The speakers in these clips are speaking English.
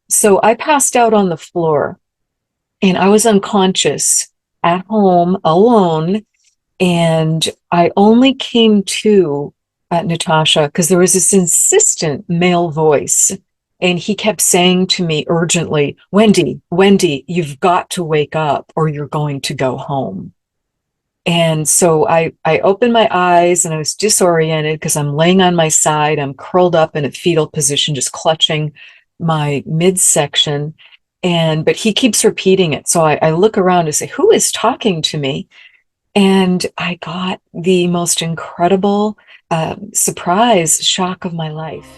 So I passed out on the floor and I was unconscious at home alone. And I only came to Natasha because there was this insistent male voice. And he kept saying to me urgently, Wendy, Wendy, you've got to wake up or you're going to go home. And so I opened my eyes and I was disoriented because I'm laying on my side. I'm curled up in a fetal position, just clutching my midsection. But he keeps repeating it. So I look around to say, who is talking to me? And I got the most incredible surprise, shock of my life.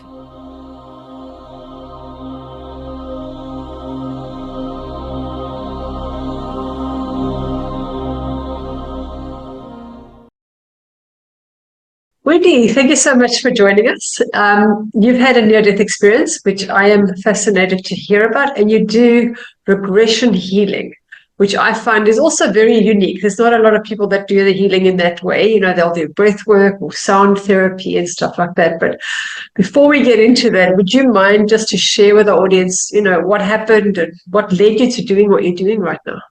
Wendy, thank you so much for joining us. You've had a near-death experience, which I am fascinated to hear about, and you do regression healing, which I find is also very unique. There's not a lot of people that do the healing in that way. You know, they'll do breath work or sound therapy and stuff like that. But before we get into that, would you mind just to share with the audience, what happened and what led you to doing what you're doing right now?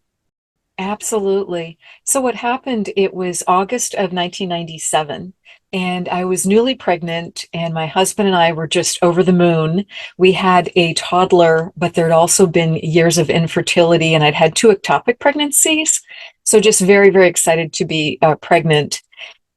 Absolutely. So what happened, it was August of 1997, and I was newly pregnant, and my husband and I were just over the moon. We had a toddler, but there'd also been years of infertility, and I'd had two ectopic pregnancies. So just very, very excited to be pregnant.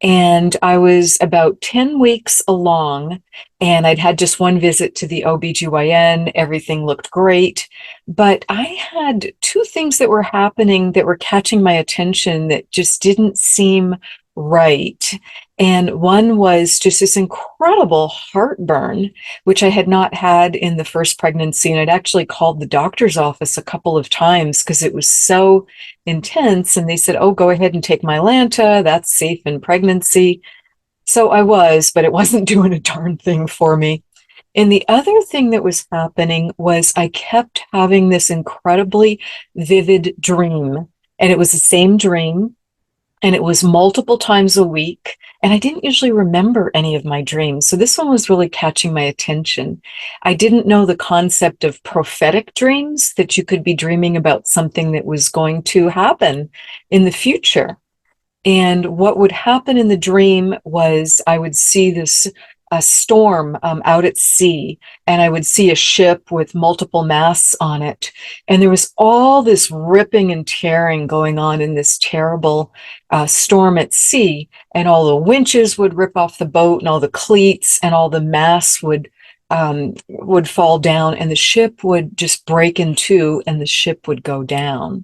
And I was about 10 weeks along, and I'd had just one visit to the OBGYN. Everything looked great. But I had two things that were happening that were catching my attention that just didn't seem right. And one was just this incredible heartburn, which I had not had in the first pregnancy. And I'd actually called the doctor's office a couple of times because it was so intense. And they said, oh, go ahead and take Mylanta. That's safe in pregnancy. So I was, but it wasn't doing a darn thing for me. And the other thing that was happening was I kept having this incredibly vivid dream. And it was the same dream, and it was multiple times a week. And I didn't usually remember any of my dreams. So this one was really catching my attention. I didn't know the concept of prophetic dreams, that you could be dreaming about something that was going to happen in the future. And what would happen in the dream was I would see this a storm out at sea, and I would see a ship with multiple masts on it. And there was all this ripping and tearing going on in this terrible storm at sea. And all the winches would rip off the boat, and all the cleats and all the masts would fall down, and the ship would just break in two, and the ship would go down.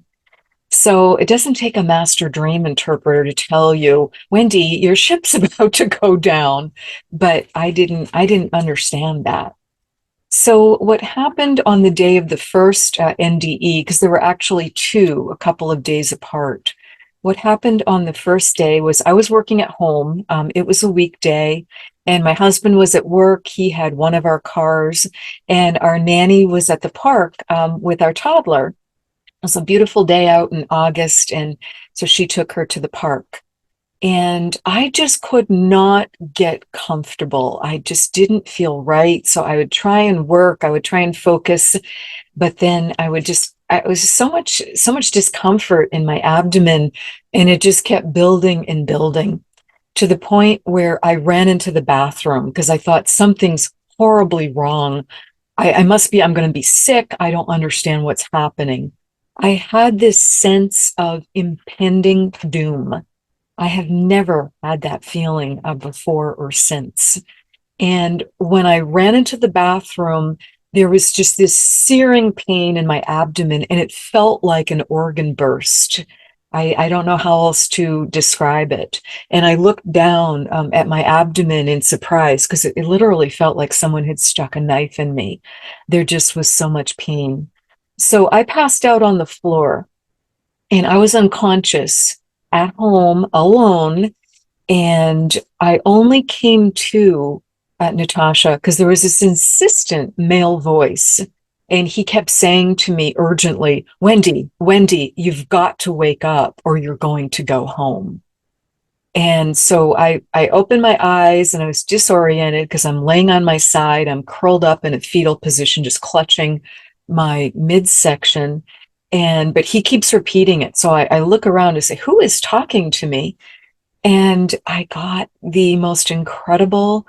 So it doesn't take a master dream interpreter to tell you, Wendy, your ship's about to go down. But I didn't understand that. So what happened on the day of the first NDE, because there were actually two, a couple of days apart. What happened on the first day was I was working at home. It was a weekday, and my husband was at work. He had one of our cars, and our nanny was at the park with our toddler. It was a beautiful day out in August, and so she took her to the park. And I just could not get comfortable. I just didn't feel right. So I would try and work, I would try and focus, but then it was so much discomfort in my abdomen, and it just kept building and building to the point where I ran into the bathroom because I thought something's horribly wrong. I'm going to be sick. I don't understand what's happening. I had this sense of impending doom. I have never had that feeling before or since. And when I ran into the bathroom, there was just this searing pain in my abdomen, and it felt like an organ burst. I don't know how else to describe it. And I looked down at my abdomen in surprise because it literally felt like someone had stuck a knife in me. There just was so much pain. So I passed out on the floor, and I was unconscious at home alone. And I only came to Natasha because there was this insistent male voice. And he kept saying to me urgently, Wendy, Wendy, you've got to wake up or you're going to go home. And so I opened my eyes and I was disoriented because I'm laying on my side. I'm curled up in a fetal position, just clutching my midsection. But he keeps repeating it. So I look around to say, who is talking to me? And I got the most incredible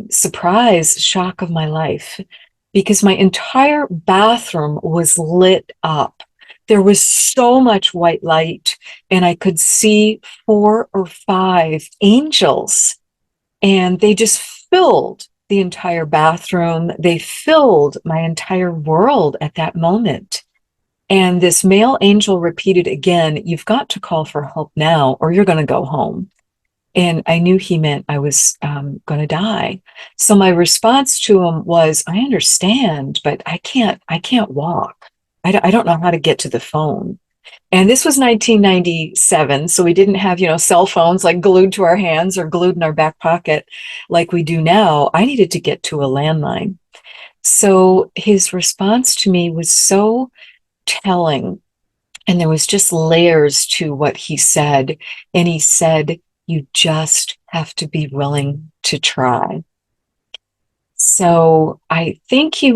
surprise, shock of my life, because my entire bathroom was lit up. There was so much white light, and I could see 4 or 5 angels, and they just filled the entire bathroom. They filled my entire world at that moment. And this male angel repeated again, "You've got to call for help now, or you're going to go home." And I knew he meant I was going to die. So my response to him was, "I understand, but I can't walk. I don't know how to get to the phone." And this was 1997, so we didn't have, cell phones like glued to our hands or glued in our back pocket like we do now. I needed to get to a landline. So his response to me was so telling. And there was just layers to what he said. And he said, "You just have to be willing to try." So I think I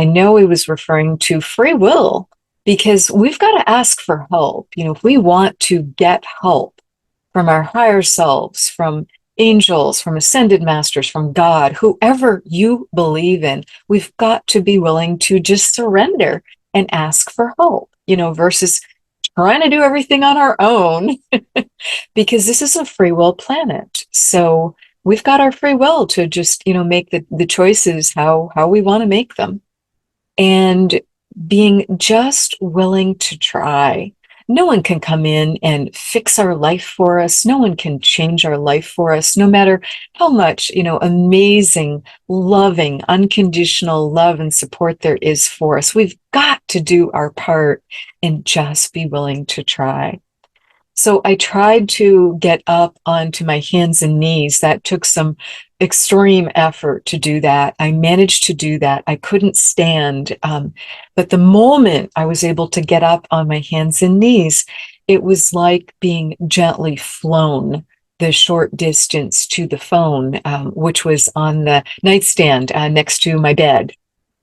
know he was referring to free will, because we've got to ask for help. If we want to get help from our higher selves, from angels, from ascended masters, from God, whoever you believe in, we've got to be willing to just surrender and ask for help, versus trying to do everything on our own, because this is a free will planet. So we've got our free will to just, make the choices how we want to make them. And being just willing to try. No one can come in and fix our life for us. No one can change our life for us, no matter how much, amazing, loving, unconditional love and support there is for us. We've got to do our part and just be willing to try. So I tried to get up onto my hands and knees. That took some extreme effort to do that. I managed to do that. I couldn't stand. But the moment I was able to get up on my hands and knees, it was like being gently flown the short distance to the phone, which was on the nightstand next to my bed.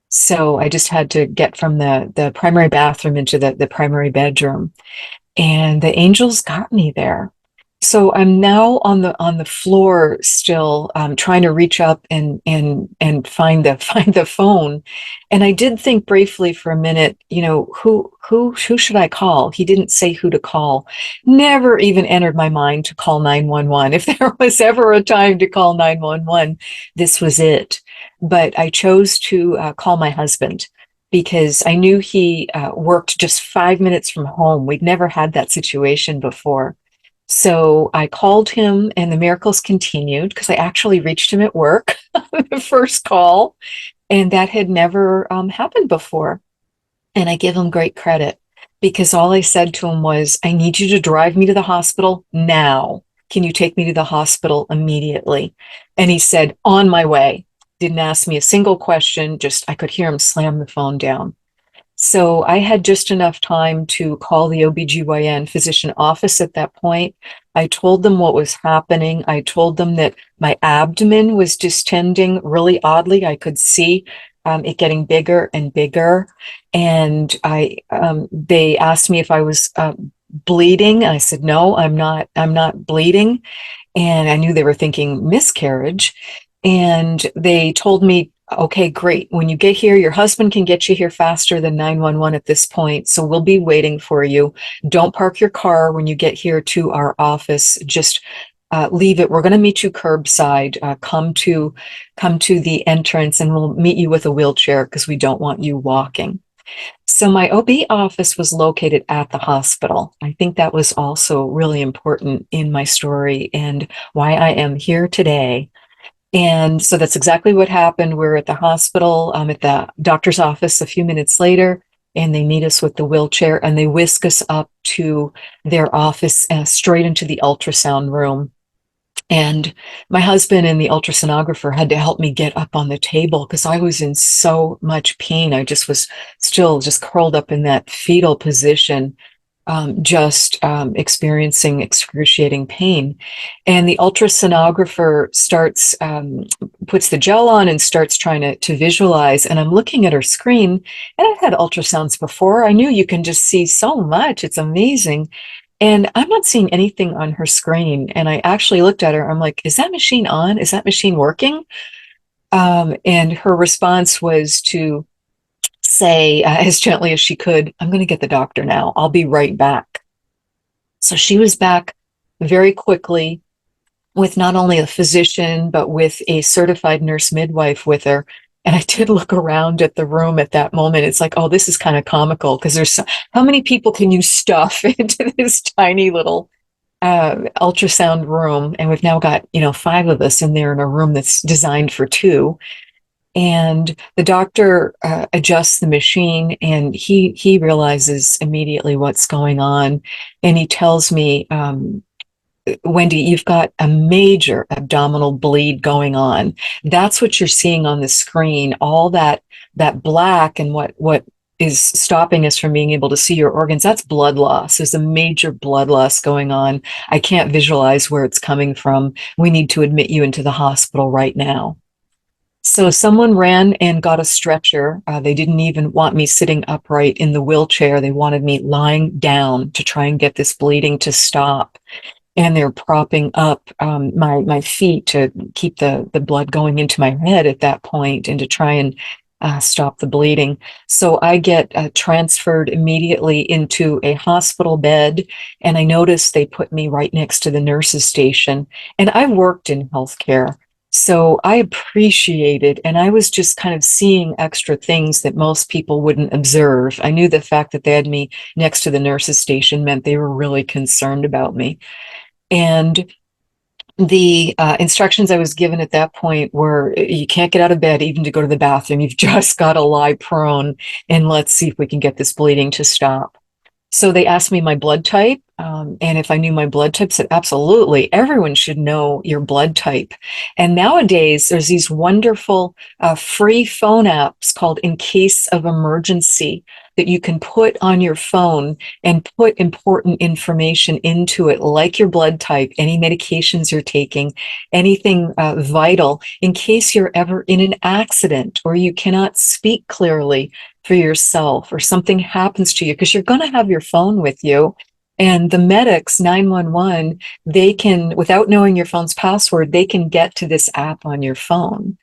So I just had to get from the primary bathroom into the primary bedroom. And the angels got me there. So I'm now on the floor still, trying to reach up and find the phone. And I did think briefly for a minute, who should I call? He didn't say who to call. Never even entered my mind to call 911. If there was ever a time to call 911, this was it. But I chose to call my husband, because I knew he worked just 5 minutes from home. We'd never had that situation before. So I called him, and the miracles continued, because I actually reached him at work the first call, and that had never happened before. And I give him great credit, because all I said to him was, "I need you to drive me to the hospital now. Can you take me to the hospital immediately?" And he said, "On my way." Didn't ask me a single question, just I could hear him slam the phone down. So I had just enough time to call the OBGYN physician office at that point. I told them what was happening. I told them that my abdomen was distending really oddly. I could see it getting bigger and bigger. And they asked me if I was bleeding. I said, "No, I'm not bleeding." And I knew they were thinking miscarriage. And they told me, "Okay, great. When you get here, your husband can get you here faster than 911 at this point. So we'll be waiting for you. Don't park your car when you get here to our office. Just leave it. We're going to meet you curbside. Come to the entrance, and we'll meet you with a wheelchair, because we don't want you walking." So my OB office was located at the hospital. I think that was also really important in my story and why I am here today. And so that's exactly what happened. We're at the hospital, at the doctor's office a few minutes later, and they meet us with the wheelchair, and they whisk us up to their office, straight into the ultrasound room. And my husband and the ultrasonographer had to help me get up on the table, because I was in so much pain. I just was still just curled up in that fetal position. experiencing excruciating pain. And the ultrasonographer puts the gel on and starts trying to visualize. And I'm looking at her screen, and I've had ultrasounds before. I knew you can just see so much. It's amazing. And I'm not seeing anything on her screen. And I actually looked at her. I'm like, is that machine on? Is that machine working? And her response was to say, as gently as she could, I'm going to get the doctor now. I'll be right back. So she was back very quickly with not only a physician, but with a certified nurse midwife with her. And I did look around at the room at that moment. It's like, oh, this is kind of comical because how many people can you stuff into this tiny little ultrasound room? And we've now got, 5 of us in there in a room that's designed for 2. And the doctor adjusts the machine, and he realizes immediately what's going on. And he tells me, Wendy, you've got a major abdominal bleed going on. That's what you're seeing on the screen. All that black and what is stopping us from being able to see your organs, that's blood loss. There's a major blood loss going on. I can't visualize where it's coming from. We need to admit you into the hospital right now. So someone ran and got a stretcher. They didn't even want me sitting upright in the wheelchair. They wanted me lying down to try and get this bleeding to stop. And they're propping up my feet to keep the blood going into my head at that point and to try and stop the bleeding. So I get transferred immediately into a hospital bed, and I noticed they put me right next to the nurse's station. And I worked in healthcare, so I appreciated, and I was just kind of seeing extra things that most people wouldn't observe. I knew the fact that they had me next to the nurse's station meant they were really concerned about me. And the instructions I was given at that point were, you can't get out of bed even to go to the bathroom. You've just got to lie prone, and let's see if we can get this bleeding to stop. So they asked me my blood type, and if I knew my blood type. I said, absolutely. Everyone should know your blood type. And nowadays, there's these wonderful free phone apps called In Case of Emergency that you can put on your phone and put important information into it, like your blood type, any medications you're taking, anything vital, in case you're ever in an accident or you cannot speak clearly for yourself or something happens to you, because you're going to have your phone with you. And the medics, 911, they can, without knowing your phone's password, they can get to this app on your phone.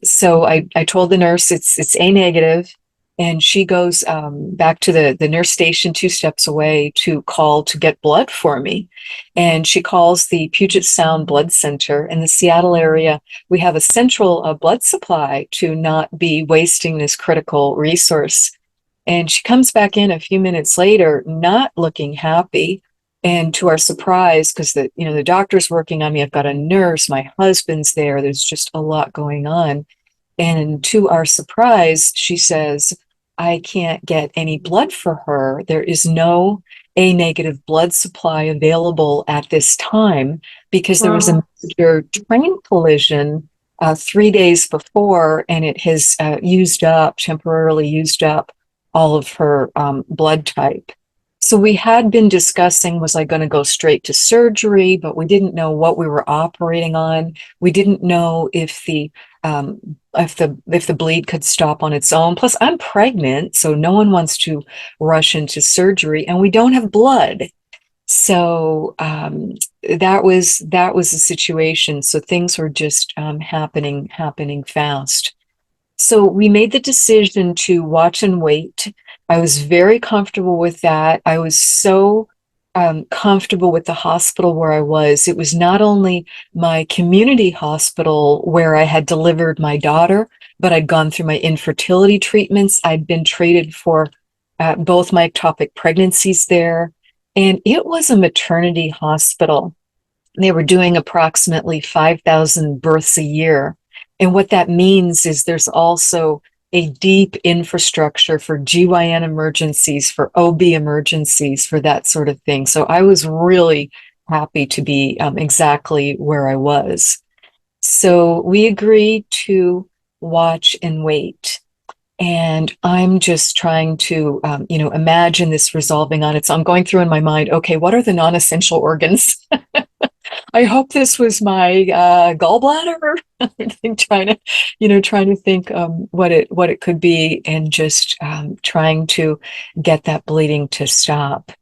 So I told the nurse it's A negative, and she goes back to the nurse station 2 steps away to call to get blood for me. And she calls the Puget Sound Blood Center in the Seattle area. We have a central blood supply to not be wasting this critical resource. And she comes back in a few minutes later, not looking happy. And to our surprise, because the doctor's working on me, I've got a nurse, my husband's there, there's just a lot going on. And to our surprise, she says, I can't get any blood for her. There is no A negative blood supply available at this time because there was a major train collision 3 days before, and it has temporarily used up all of her blood type. So we had been discussing, was I going to go straight to surgery, but we didn't know what we were operating on. We didn't know if the bleed could stop on its own. Plus, I'm pregnant, so no one wants to rush into surgery, and we don't have blood. So that was the situation. So things were just happening fast. So we made the decision to watch and wait. I was very comfortable with that. I was so comfortable with the hospital where I was. It was not only my community hospital where I had delivered my daughter, but I'd gone through my infertility treatments. I'd been treated for both my ectopic pregnancies there. And it was a maternity hospital. They were doing approximately 5,000 births a year. And what that means is there's also a deep infrastructure for GYN emergencies, for OB emergencies, for that sort of thing. So I was really happy to be exactly where I was. So we agreed to watch and wait. And I'm just trying to, imagine this resolving on its own. I'm going through in my mind, okay, what are the non-essential organs? I hope this was my gallbladder. I'm trying to think what it could be, and just trying to get that bleeding to stop.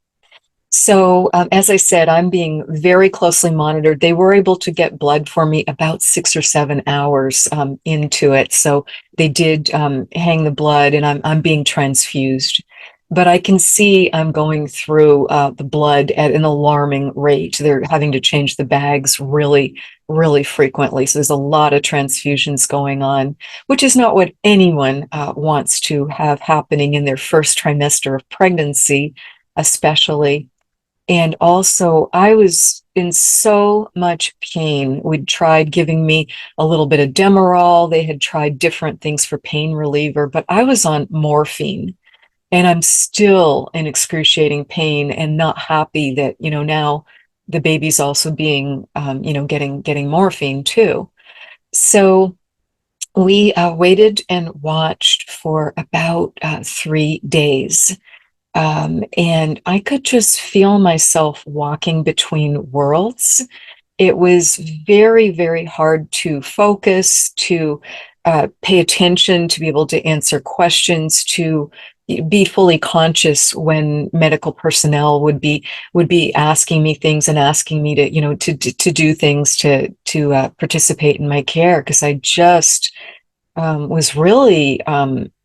So, as I said, I'm being very closely monitored. They were able to get blood for me about 6 or 7 hours into it. So they did hang the blood, and I'm being transfused. But I can see I'm going through the blood at an alarming rate. They're having to change the bags really, really frequently. So there's a lot of transfusions going on, which is not what anyone wants to have happening in their first trimester of pregnancy, especially. And also, I was in so much pain. We'd tried giving me a little bit of Demerol. They had tried different things for pain reliever, but I was on morphine, and I'm still in excruciating pain and not happy that, now the baby's also being, getting morphine too. So we waited and watched for about 3 days. And I could just feel myself walking between worlds. It was very, very hard to focus, to pay attention, to be able to answer questions, to be fully conscious when medical personnel would be asking me things and asking me to, to do things to participate in my care, because I just was really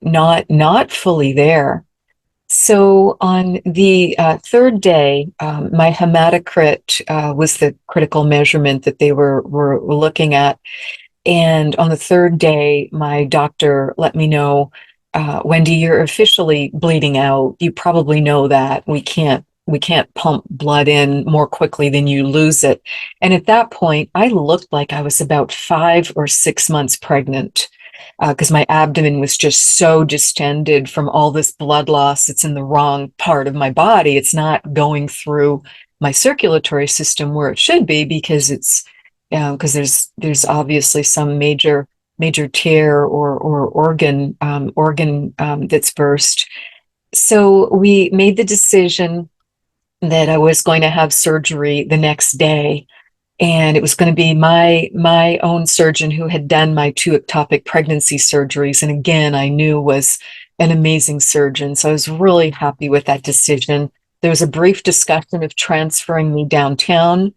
not fully there. So on the third day, my hematocrit was the critical measurement that they were looking at. And on the third day, my doctor let me know, Wendy, you're officially bleeding out. You probably know that we can't pump blood in more quickly than you lose it. And at that point, I looked like I was about 5 or 6 months pregnant, because my abdomen was just so distended from all this blood loss. It's in the wrong part of my body. It's not going through my circulatory system where it should be, because it's because there's obviously some major tear or organ that's burst. So we made the decision that I was going to have surgery the next day, and it was going to be my own surgeon who had done my two ectopic pregnancy surgeries, and again I knew was an amazing surgeon. So I was really happy with that decision. There was a brief discussion of transferring me downtown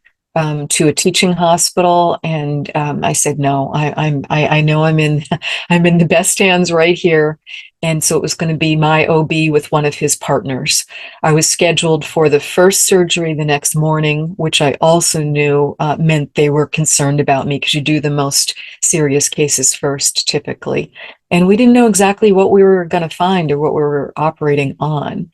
to a teaching hospital, and I said no. I know I'm in I'm in the best hands right here. And so it was going to be my OB with one of his partners. I was scheduled for the first surgery the next morning, which I also knew meant they were concerned about me, because you do the most serious cases first typically. And we didn't know exactly what we were going to find or what we were operating on.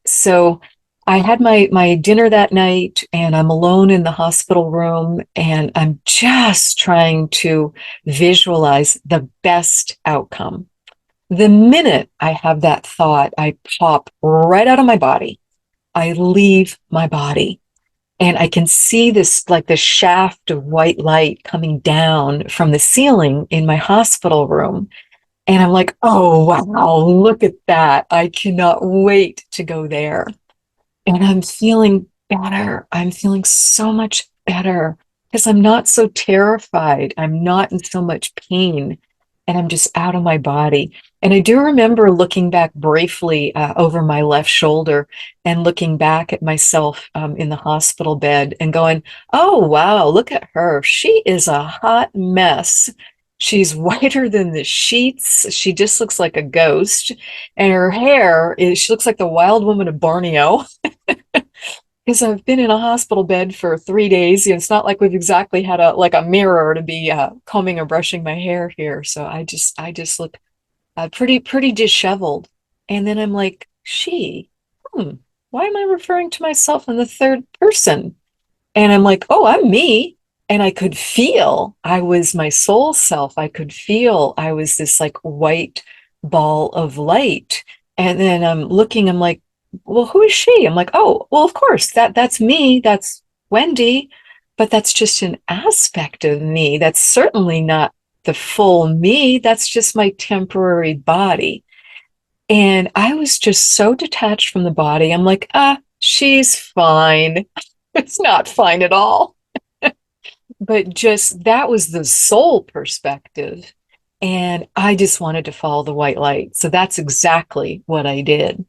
So I had my dinner that night, and I'm alone in the hospital room, and I'm just trying to visualize the best outcome. The minute I have that thought, I pop right out of my body. I leave my body, and I can see this, like the shaft of white light coming down from the ceiling in my hospital room. And I'm like, oh, wow, look at that. I cannot wait to go there. And I'm feeling better. I'm feeling so much better because I'm not so terrified. I'm not in so much pain, and I'm just out of my body. And I do remember looking back briefly over my left shoulder and looking back at myself in the hospital bed and going, oh, wow, look at her. She is a hot mess. She's whiter than the sheets. She just looks like a ghost. And her hair she looks like the wild woman of Borneo. Because I've been in a hospital bed for 3 days. It's not like we've exactly had a mirror to be combing or brushing my hair here. So I just look pretty disheveled. And then I'm like, why am I referring to myself in the third person? And I'm like, oh, I'm me. And I could feel I was my soul self. I could feel I was this like white ball of light. And then I'm looking, I'm like, well, who is she? I'm like, oh, well, of course, that's me. That's Wendy. But that's just an aspect of me. That's certainly not the full me. That's just my temporary body. And I was just so detached from the body. I'm like, she's fine. It's not fine at all. But just that was the soul perspective. And I just wanted to follow the white light. So that's exactly what I did.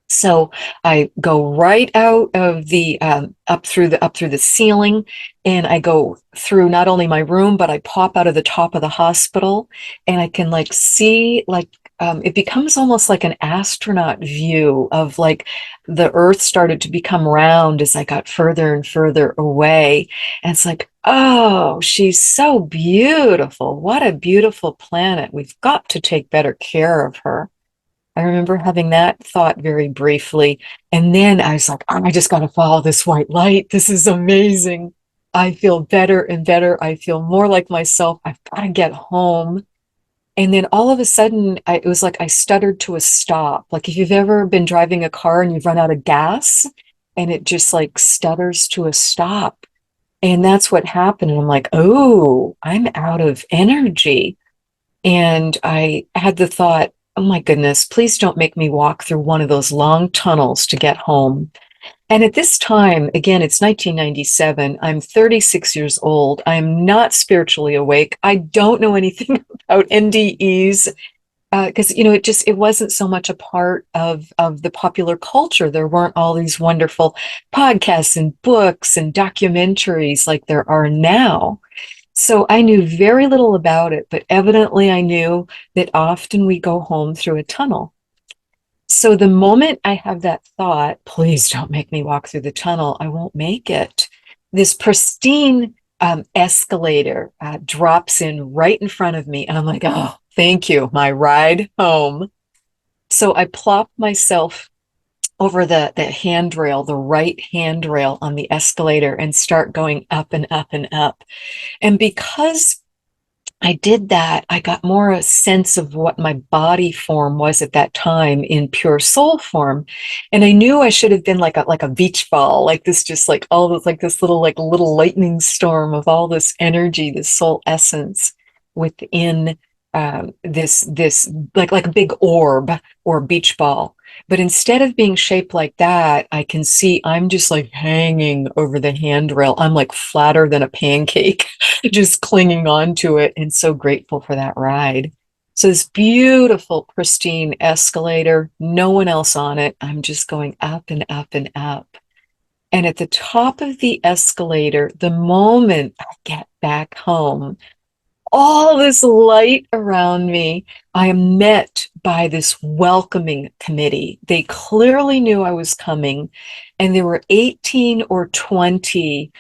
So I go right out of the up through the ceiling, and I go through not only my room, but I pop out of the top of the hospital, and I can like see like it becomes almost like an astronaut view of like the Earth started to become round as I got further and further away, and it's like, oh, she's so beautiful! What a beautiful planet! We've got to take better care of her. I remember having that thought very briefly. And then I was like, oh, I just got to follow this white light. This is amazing. I feel better and better. I feel more like myself. I've got to get home. And then all of a sudden, it was like I stuttered to a stop. Like if you've ever been driving a car and you've run out of gas and it just like stutters to a stop. And that's what happened. And I'm like, oh, I'm out of energy. And I had the thought, oh my goodness, please don't make me walk through one of those long tunnels to get home. And at this time, again, it's 1997. I'm 36 years old. I'm not spiritually awake. I don't know anything about NDEs because it wasn't so much a part of the popular culture. There weren't all these wonderful podcasts and books and documentaries like there are now. So I knew very little about it, but evidently I knew that often we go home through a tunnel. So the moment I have that thought, please don't make me walk through the tunnel, I won't make it. This pristine escalator drops in right in front of me. And I'm like, oh, thank you, my ride home. So I plop myself over the handrail, the right handrail on the escalator, and start going up and up and up. And because I did that, I got more a sense of what my body form was at that time in pure soul form. And I knew I should have been like a beach ball, like this, just like all this, like this little lightning storm of all this energy, this soul essence within this like a big orb or beach ball. But instead of being shaped like that, I can see I'm just like hanging over the handrail. I'm like flatter than a pancake, just clinging on to it, and so grateful for that ride. So this beautiful, pristine escalator, no one else on it. I'm just going up and up and up. And at the top of the escalator, the moment I get back home, all this light around me, I am met by this welcoming committee. They clearly knew I was coming, and there were 18 or 20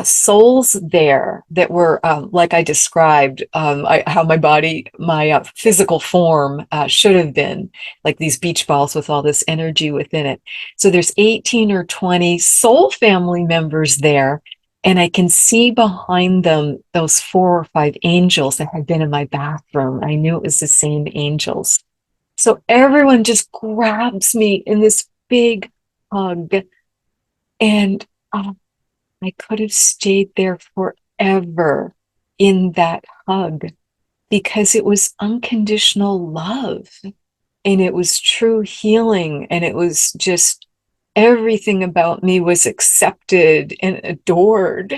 souls there that were, like I described, how my body, my physical form should have been, like these beach balls with all this energy within it. So there's 18 or 20 soul family members there. And I can see behind them those 4 or 5 angels that had been in my bathroom. I knew it was the same angels. So everyone just grabs me in this big hug. And I could have stayed there forever in that hug because it was unconditional love and it was true healing. And it was just everything about me was accepted and adored.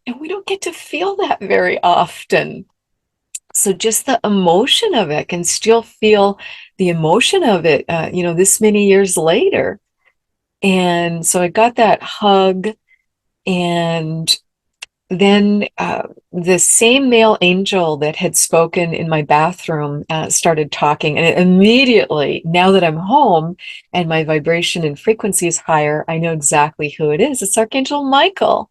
And we don't get to feel that very often. So just the emotion of it, I can still feel the emotion of it, this many years later. And so I got that hug, and then the same male angel that had spoken in my bathroom started talking. And immediately, now that I'm home and my vibration and frequency is higher, I know exactly who it is. It's Archangel Michael.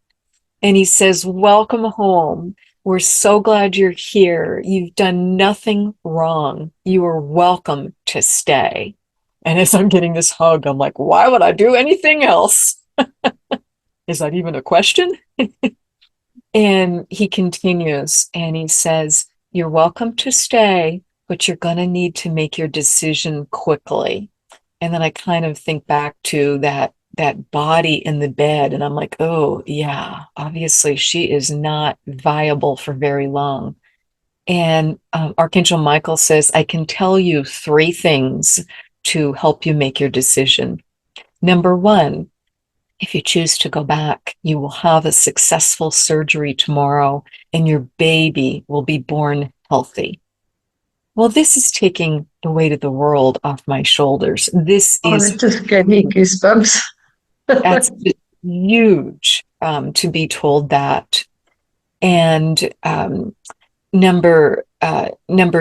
And he says, welcome home. We're so glad you're here. You've done nothing wrong. You are welcome to stay. And as I'm getting this hug, I'm like, why would I do anything else? Is that even a question? And he continues and he says, you're welcome to stay, but you're going to need to make your decision quickly. And then I kind of think back to that body in the bed, and I'm like, oh yeah, obviously she is not viable for very long. And Archangel Michael says, I can tell you three things to help you make your decision. Number one, if you choose to go back, you will have a successful surgery tomorrow and your baby will be born healthy. Well, this is taking the weight of the world off my shoulders. This Oh, is that just gave me goosebumps. That's huge, to be told that. And number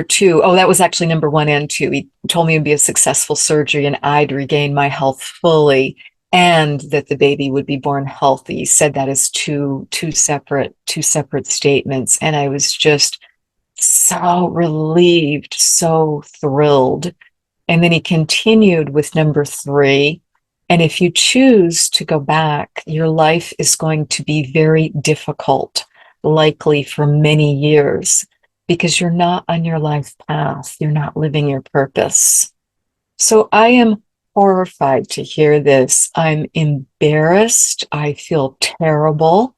two, oh, that was actually number one and two. He told me it'd be a successful surgery and I'd regain my health fully, and that the baby would be born healthy. He said that as two separate statements, and I was just so relieved, so thrilled. And then he continued with number three. And if you choose to go back, your life is going to be very difficult, likely for many years, because you're not on your life path. You're not living your purpose. So I am horrified to hear this. I'm embarrassed. I feel terrible.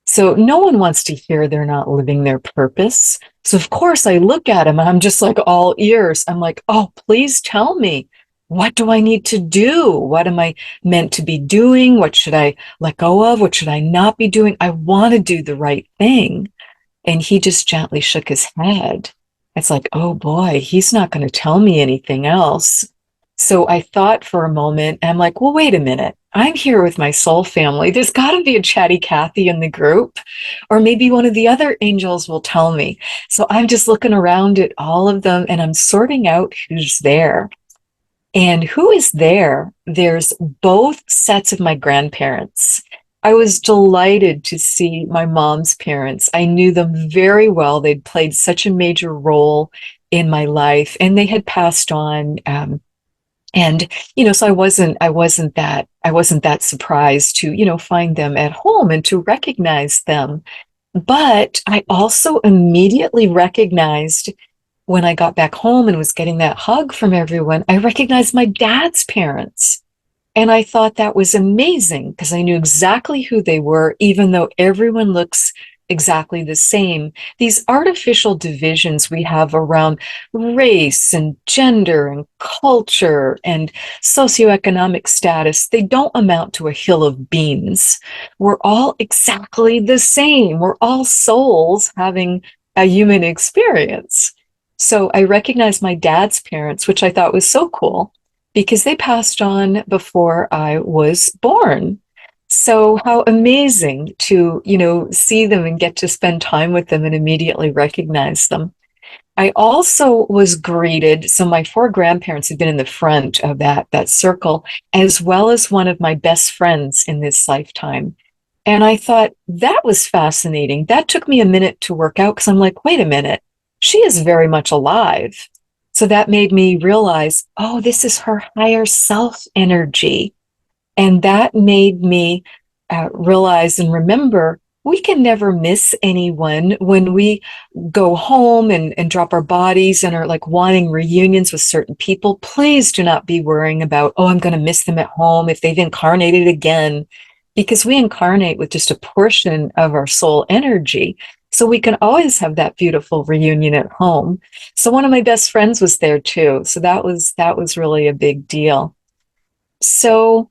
So no one wants to hear they're not living their purpose. So of course I look at him and I'm just like all ears. I'm like, oh, please tell me. What do I need to do? What am I meant to be doing? What should I let go of? What should I not be doing? I want to do the right thing. And he just gently shook his head. It's like, oh boy, he's not going to tell me anything else. So I thought for a moment, and I'm like, well, wait a minute. I'm here with my soul family. There's got to be a chatty Cathy in the group, or maybe one of the other angels will tell me. So I'm just looking around at all of them and I'm sorting out who's there. And who is there? There's both sets of my grandparents. I was delighted to see my mom's parents. I knew them very well. They'd played such a major role in my life, and they had passed on. And so I wasn't that surprised to find them at home and to recognize them. But I also immediately recognized, when I got back home and was getting that hug from everyone, I recognized my dad's parents. And I thought that was amazing because I knew exactly who they were, even though everyone looks exactly the same. These artificial divisions we have around race and gender and culture and socioeconomic status, they don't amount to a hill of beans. We're all exactly the same. We're all souls having a human experience. So I recognized my dad's parents, which I thought was so cool because they passed on before I was born. So how amazing to, see them and get to spend time with them and immediately recognize them. I also was greeted. So my four grandparents had been in the front of that circle, as well as one of my best friends in this lifetime. And I thought that was fascinating. That took me a minute to work out because I'm like, wait a minute, she is very much alive. So that made me realize, oh, this is her higher self energy. And that made me realize and remember we can never miss anyone when we go home and drop our bodies and are like wanting reunions with certain people. Please do not be worrying about, oh, I'm going to miss them at home if they've incarnated again, because we incarnate with just a portion of our soul energy. So we can always have that beautiful reunion at home. So one of my best friends was there too. So that was really a big deal. So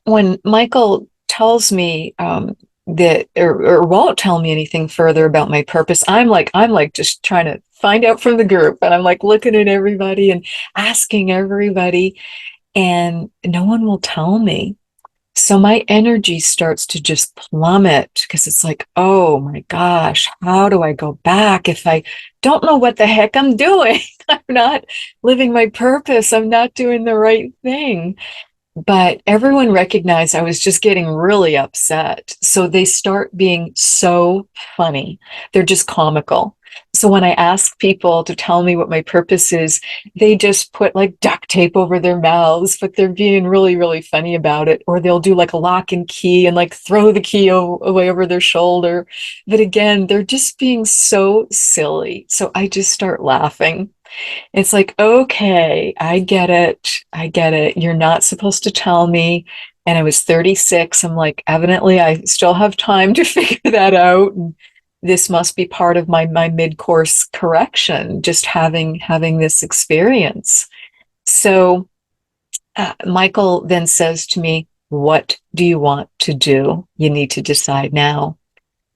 when Michael tells me that or won't tell me anything further about my purpose, I'm like just trying to find out from the group, and I'm like looking at everybody and asking everybody, and no one will tell me. So my energy starts to just plummet because it's like, oh my gosh, how do I go back if I don't know what the heck I'm doing? I'm not living my purpose. I'm not doing the right thing. But everyone recognized I was just getting really upset. So they start being so funny. They're just comical. So when I ask people to tell me what my purpose is, they just put like duct tape over their mouths, but they're being really, really funny about it. Or they'll do like a lock and key and like throw the key away over their shoulder. But again, they're just being so silly. So I just start laughing. It's like, okay, I get it. I get it. You're not supposed to tell me. And I was 36. I'm like, evidently, I still have time to figure that out. And this must be part of my mid-course correction, just having this experience. So Michael then says to me, "What do you want to do? You need to decide now."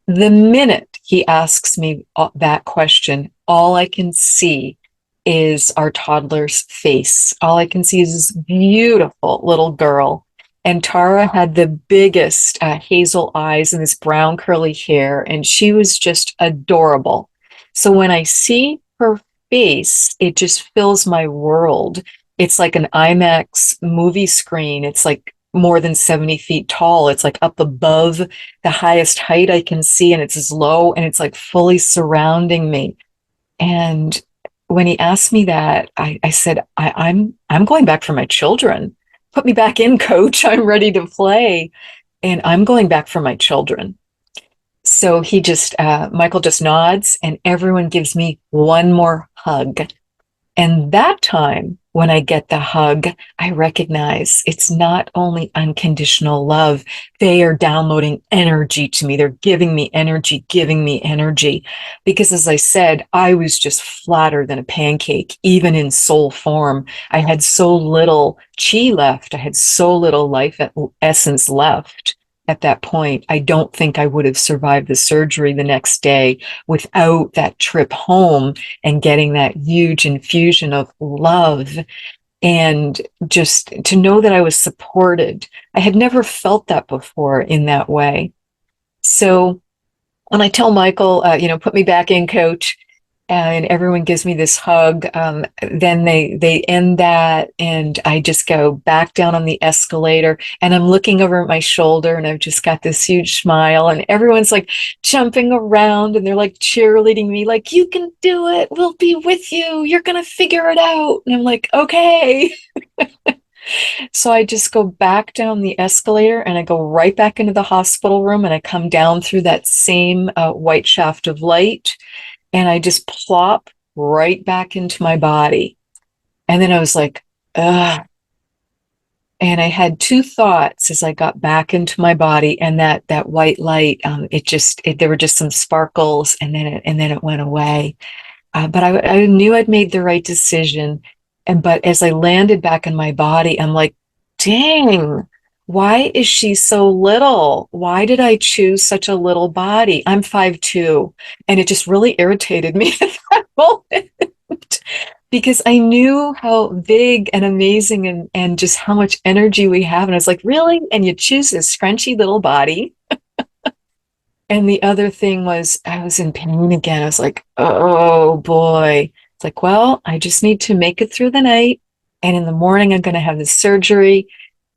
The minute he asks me that question, all I can see is our toddler's face. All I can see is this beautiful little girl. And Tara had the biggest hazel eyes and this brown curly hair, and she was just adorable. So when I see her face, it just fills my world. It's like an IMAX movie screen. It's like more than 70 feet tall. It's like up above the highest height I can see, and it's as low, and it's like fully surrounding me. And when he asked me that, I said, I'm going back for my children. Put me back in, coach. I'm ready to play. And I'm going back for my children. So Michael just nods, and everyone gives me one more hug. And that time, when I get the hug, I recognize it's not only unconditional love. They are downloading energy to me. They're giving me energy, giving me energy. Because as I said, I was just flatter than a pancake, even in soul form. I had so little chi left. I had so little life essence left. At that point, I don't think I would have survived the surgery the next day without that trip home and getting that huge infusion of love, and just to know that I was supported. I had never felt that before in that way. So when I tell Michael, put me back in, coach, and everyone gives me this hug, then they end that, and I just go back down on the escalator, and I'm looking over at my shoulder, and I've just got this huge smile, and everyone's like jumping around, and they're like cheerleading me, like, "You can do it. We'll be with you. You're going to figure it out." And I'm like, "Okay." So I just go back down the escalator, and I go right back into the hospital room, and I come down through that same white shaft of light, and I just plop right back into my body. And then I was like, ugh. And I had two thoughts as I got back into my body, and that white light, there were just some sparkles, and then it went away. But I knew I'd made the right decision. But as I landed back in my body, I'm like, dang, why is she so little? Why did I choose such a little body? I'm 5'2", and it just really irritated me at that moment because I knew how big and amazing and just how much energy we have. And I was like, really? And you choose this scrunchy little body? And the other thing was I was in pain again. I was like, oh boy. It's like, well, I just need to make it through the night. And in the morning, I'm going to have this surgery,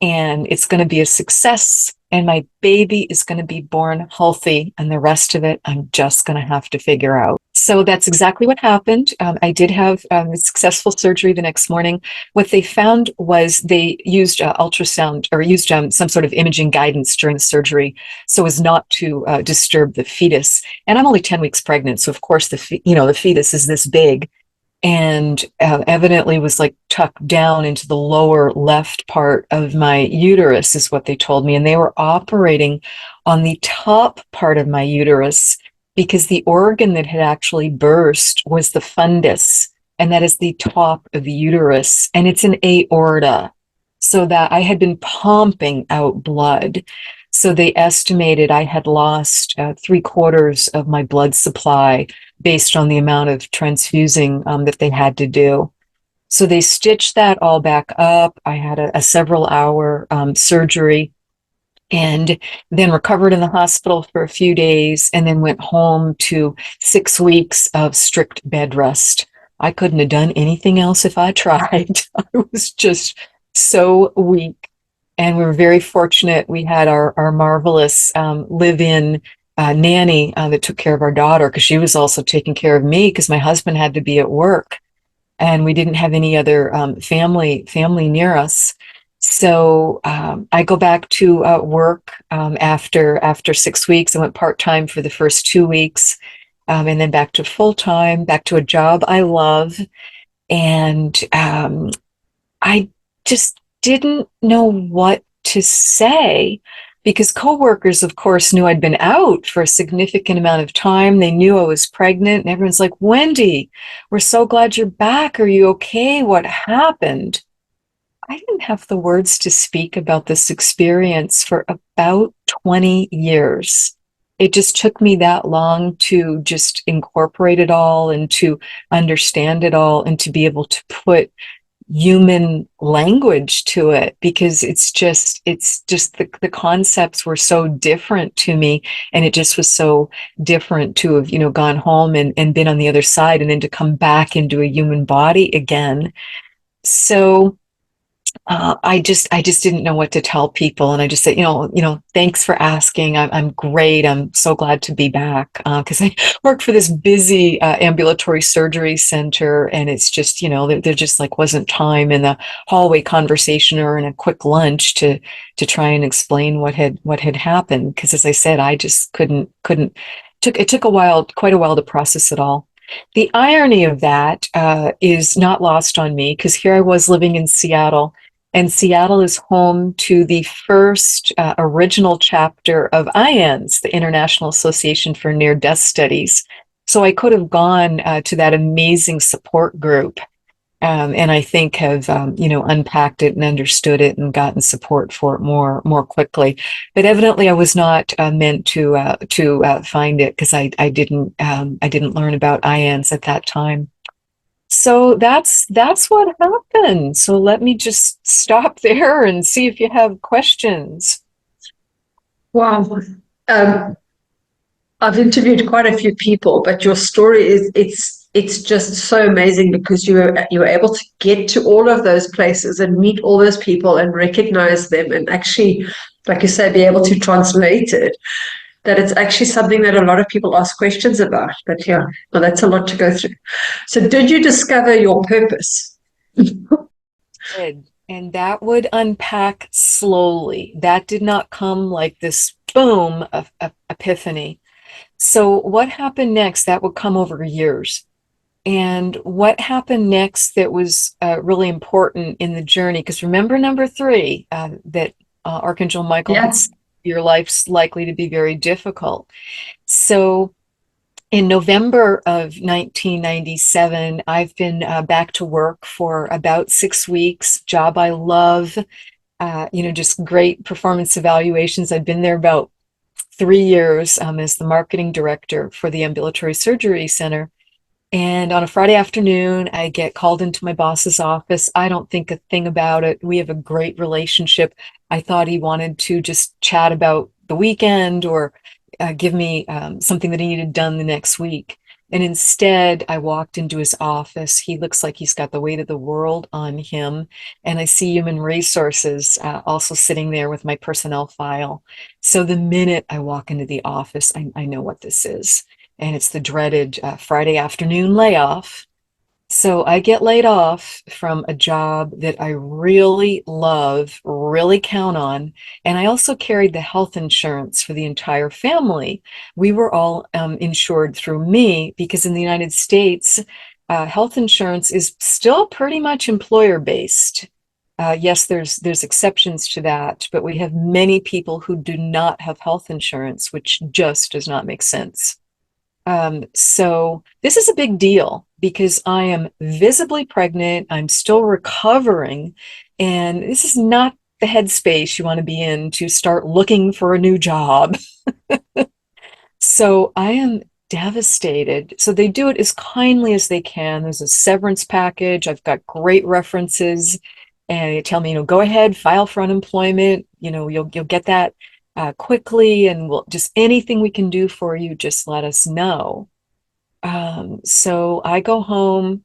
and it's going to be a success. And my baby is going to be born healthy. And the rest of it, I'm just going to have to figure out. So that's exactly what happened. I did have a successful surgery the next morning. What they found was they used ultrasound, or used some sort of imaging guidance during the surgery so as not to disturb the fetus. And I'm only 10 weeks pregnant. So of course, the fetus is this big, and evidently was like tucked down into the lower left part of my uterus, is what they told me. And they were operating on the top part of my uterus because the organ that had actually burst was the fundus, and that is the top of the uterus, and it's an aorta, so that I had been pumping out blood. So they estimated I had lost 3/4 of my blood supply based on the amount of transfusing that they had to do. So they stitched that all back up. I had a several-hour surgery, and then recovered in the hospital for a few days, and then went home to 6 weeks of strict bed rest. I couldn't have done anything else if I tried. I was just so weak. And we were very fortunate. We had our marvelous live-in nanny that took care of our daughter, because she was also taking care of me because my husband had to be at work, and we didn't have any other family near us. So I go back to work after 6 weeks. I went part-time for the first 2 weeks, and then back to full-time, back to a job I love. And I just didn't know what to say. because coworkers, of course, knew I'd been out for a significant amount of time. They knew I was pregnant, and everyone's like, Wendy, we're so glad you're back. Are you okay? What happened? I didn't have the words to speak about this experience for about 20 years. It just took me that long to just incorporate it all and to understand it all and to be able to put human language to it, because it's just the concepts were so different to me, and it just was so different to have, gone home and been on the other side and then to come back into a human body again. So I just didn't know what to tell people, and I just said, thanks for asking. I'm great. I'm so glad to be back, because I work for this busy ambulatory surgery center, and it's just, there just like wasn't time in the hallway conversation or in a quick lunch to try and explain what had happened. Because as I said, I just couldn't. It took quite a while to process it all. The irony of that is not lost on me, because here I was living in Seattle, and Seattle is home to the first original chapter of IANDS, the International Association for Near-Death Studies. So I could have gone to that amazing support group, and I think have unpacked it and understood it and gotten support for it more quickly. But evidently, I was not meant to find it, because I didn't learn about IANDS at that time. So that's what happened. So let me just stop there and see if you have questions. Wow. Um, I've interviewed quite a few people, but your story it's just so amazing, because you were able to get to all of those places and meet all those people and recognize them, and actually, like you say, be able to translate it. That it's actually something that a lot of people ask questions about. But yeah, well, that's a lot to go through. So did you discover your purpose? Good. And that would unpack slowly. That did not come like this boom of epiphany. So what happened next? That would come over years. And what happened next that was really important in the journey? Because remember, number three, that Archangel Michael had Yeah. said, your life's likely to be very difficult. So in November of 1997, I've been back to work for about 6 weeks. Job I love, just great performance evaluations. I've been there about 3 years as the marketing director for the ambulatory surgery center. And on a Friday afternoon, I get called into my boss's office. I don't think a thing about it. We have a great relationship. I thought he wanted to just chat about the weekend or give me something that he needed done the next week. And instead, I walked into his office. He looks like he's got the weight of the world on him. And I see human resources also sitting there with my personnel file. So the minute I walk into the office, I know what this is. And it's the dreaded Friday afternoon layoff. So I get laid off from a job that I really love, really count on. And I also carried the health insurance for the entire family. We were all insured through me, because in the United States, health insurance is still pretty much employer based. Yes, there's exceptions to that, but we have many people who do not have health insurance, which just does not make sense. So this is a big deal, because I am visibly pregnant. I'm still recovering, and this is not the headspace you want to be in to start looking for a new job. So I am devastated. So they do it as kindly as they can. There's a severance package. I've got great references, and they tell me, go ahead, file for unemployment. You'll get that quickly, and we'll just anything we can do for you, just let us know. So I go home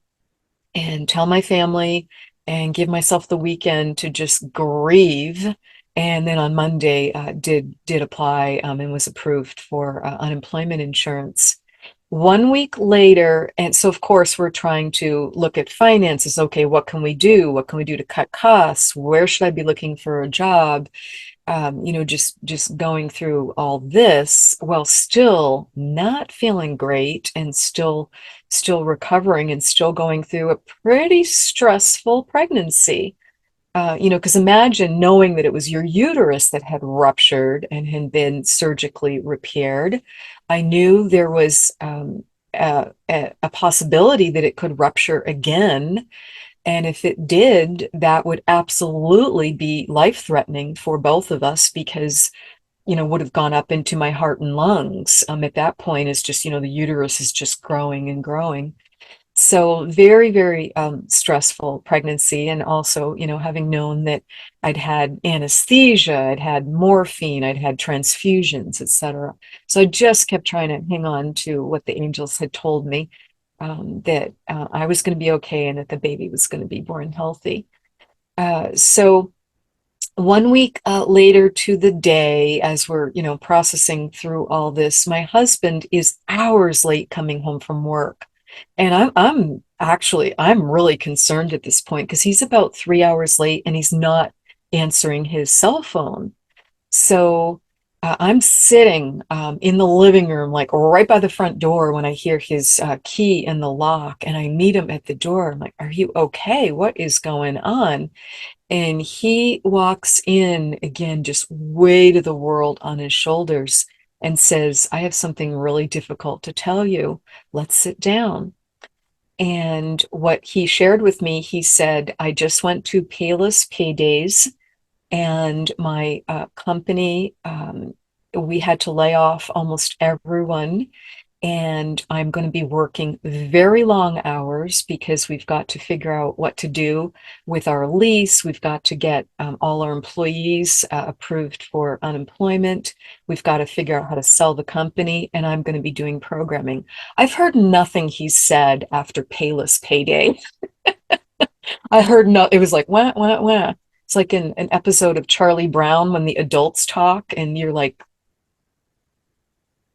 and tell my family and give myself the weekend to just grieve. And then on Monday, did apply and was approved for unemployment insurance. 1 week later, and so of course we're trying to look at finances. Okay, what can we do? What can we do to cut costs? Where should I be looking for a job? Just going through all this while still not feeling great, and still recovering, and still going through a pretty stressful pregnancy. because imagine knowing that it was your uterus that had ruptured and had been surgically repaired. I knew there was a possibility that it could rupture again. And if it did, that would absolutely be life-threatening for both of us because, would have gone up into my heart and lungs. At that point, it's just, the uterus is just growing and growing. So very, very stressful pregnancy. And also, having known that I'd had anesthesia, I'd had morphine, I'd had transfusions, etc. So I just kept trying to hang on to what the angels had told me, that I was going to be okay and that the baby was going to be born healthy. So 1 week later to the day, as we're, processing through all this, my husband is hours late coming home from work. And I'm really concerned at this point because he's about 3 hours late and he's not answering his cell phone. So I'm sitting in the living room, like right by the front door, when I hear his key in the lock, and I meet him at the door. I'm like, "Are you okay? What is going on?" And he walks in again, just weight of the world on his shoulders, and says, "I have something really difficult to tell you. Let's sit down." And what he shared with me, he said, "I just went to Payless Paydays, and my company, we had to lay off almost everyone. And I'm going to be working very long hours because we've got to figure out what to do with our lease. We've got to get all our employees approved for unemployment. We've got to figure out how to sell the company, and I'm going to be doing programming." I've heard nothing he said after Payless Payday. I heard no, it was like, wah, wah, wah. It's like in an episode of Charlie Brown when the adults talk and you're like,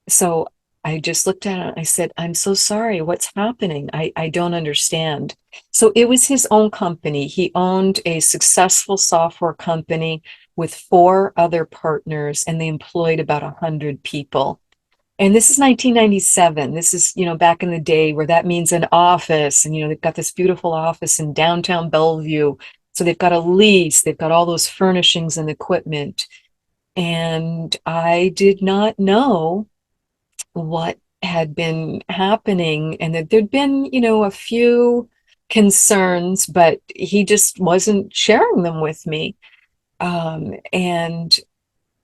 so I just looked at it. I said, "I'm so sorry. What's happening? I don't understand." So it was his own company. He owned a successful software company with four other partners, and they employed about 100 people. And this is 1997. This is, back in the day where that means an office. And, they've got this beautiful office in downtown Bellevue. So they've got a lease, they've got all those furnishings and equipment. And I did not know what had been happening and that there'd been, a few concerns, but he just wasn't sharing them with me. And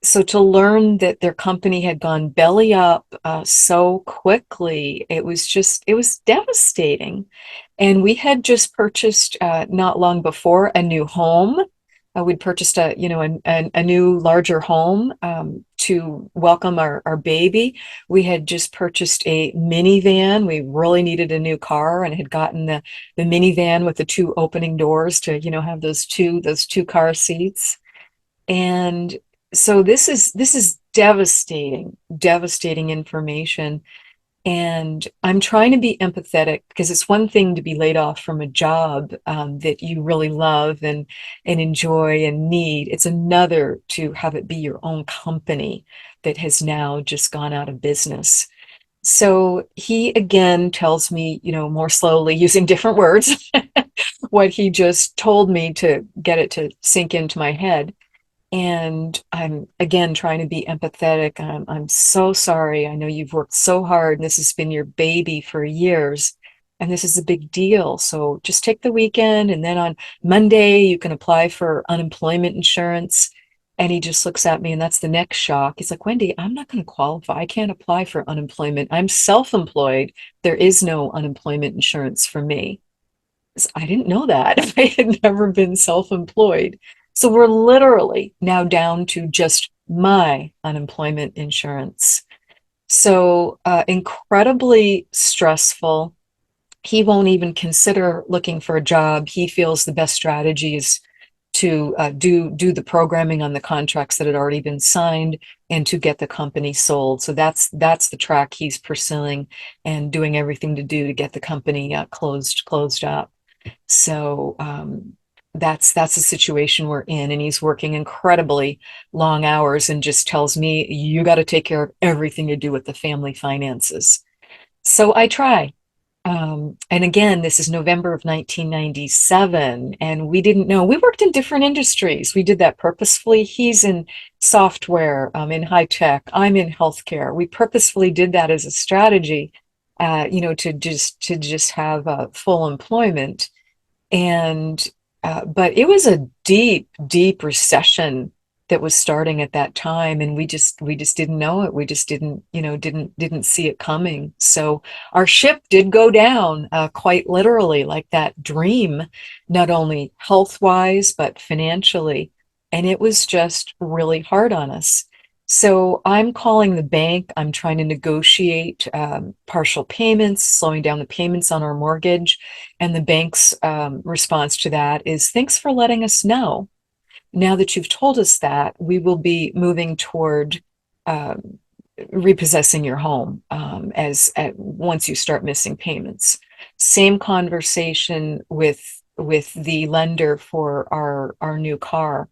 so to learn that their company had gone belly up so quickly, it was devastating. And we had just purchased not long before a new home. We'd purchased a new larger home to welcome our baby. We had just purchased a minivan. We really needed a new car and had gotten the minivan with the two opening doors to, have those two car seats. And so this is devastating information. And I'm trying to be empathetic because it's one thing to be laid off from a job that you really love and enjoy and need. It's another to have it be your own company that has now just gone out of business. So he again tells me, more slowly using different words, what he just told me to get it to sink into my head. And I'm again trying to be empathetic. I'm so sorry. I know you've worked so hard and this has been your baby for years. And this is a big deal. So just take the weekend. And then on Monday, you can apply for unemployment insurance. And he just looks at me, and that's the next shock. He's like, "Wendy, I'm not going to qualify. I can't apply for unemployment. I'm self-employed. There is no unemployment insurance for me." I didn't know that. I had never been self-employed. So we're literally now down to just my unemployment insurance. So incredibly stressful. He won't even consider looking for a job. He feels the best strategy is to do the programming on the contracts that had already been signed and to get the company sold. So that's the track he's pursuing and doing everything to do to get the company closed up. So that's the situation we're in, and he's working incredibly long hours and just tells me, "You got to take care of everything to do with the family finances." So I try. And again, this is November of 1997, and we didn't know. We worked in different industries. We did that purposefully. He's in software, in high tech. I'm in healthcare. We purposefully did that as a strategy, to just have full employment. And but it was a deep, deep recession that was starting at that time, and we just didn't know it. We just didn't see it coming. So our ship did go down, quite literally, like that dream, not only health wise but financially, and it was just really hard on us. So I'm calling the bank. I'm trying to negotiate partial payments, slowing down the payments on our mortgage. And the bank's response to that is, thanks for letting us know. Now that you've told us that, we will be moving toward um, repossessing your home, once you start missing payments. Same conversation with the lender for our new car,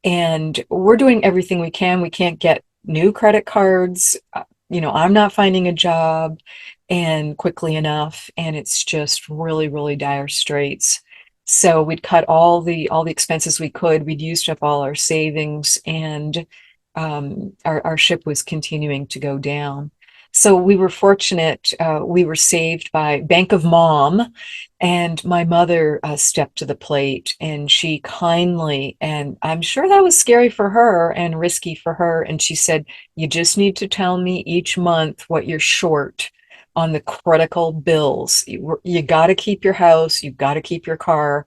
and we're doing everything we can. We can't get new credit cards. I'm not finding a job and quickly enough, and it's just really, really dire straits. So we'd cut all the expenses we could. We'd used up all our savings, and our ship was continuing to go down. So we were fortunate. We were saved by Bank of Mom, and my mother stepped to the plate, and she kindly, and I'm sure that was scary for her and risky for her. And she said, you just need to tell me each month what you're short on the critical bills. You got to keep your house, you've got to keep your car,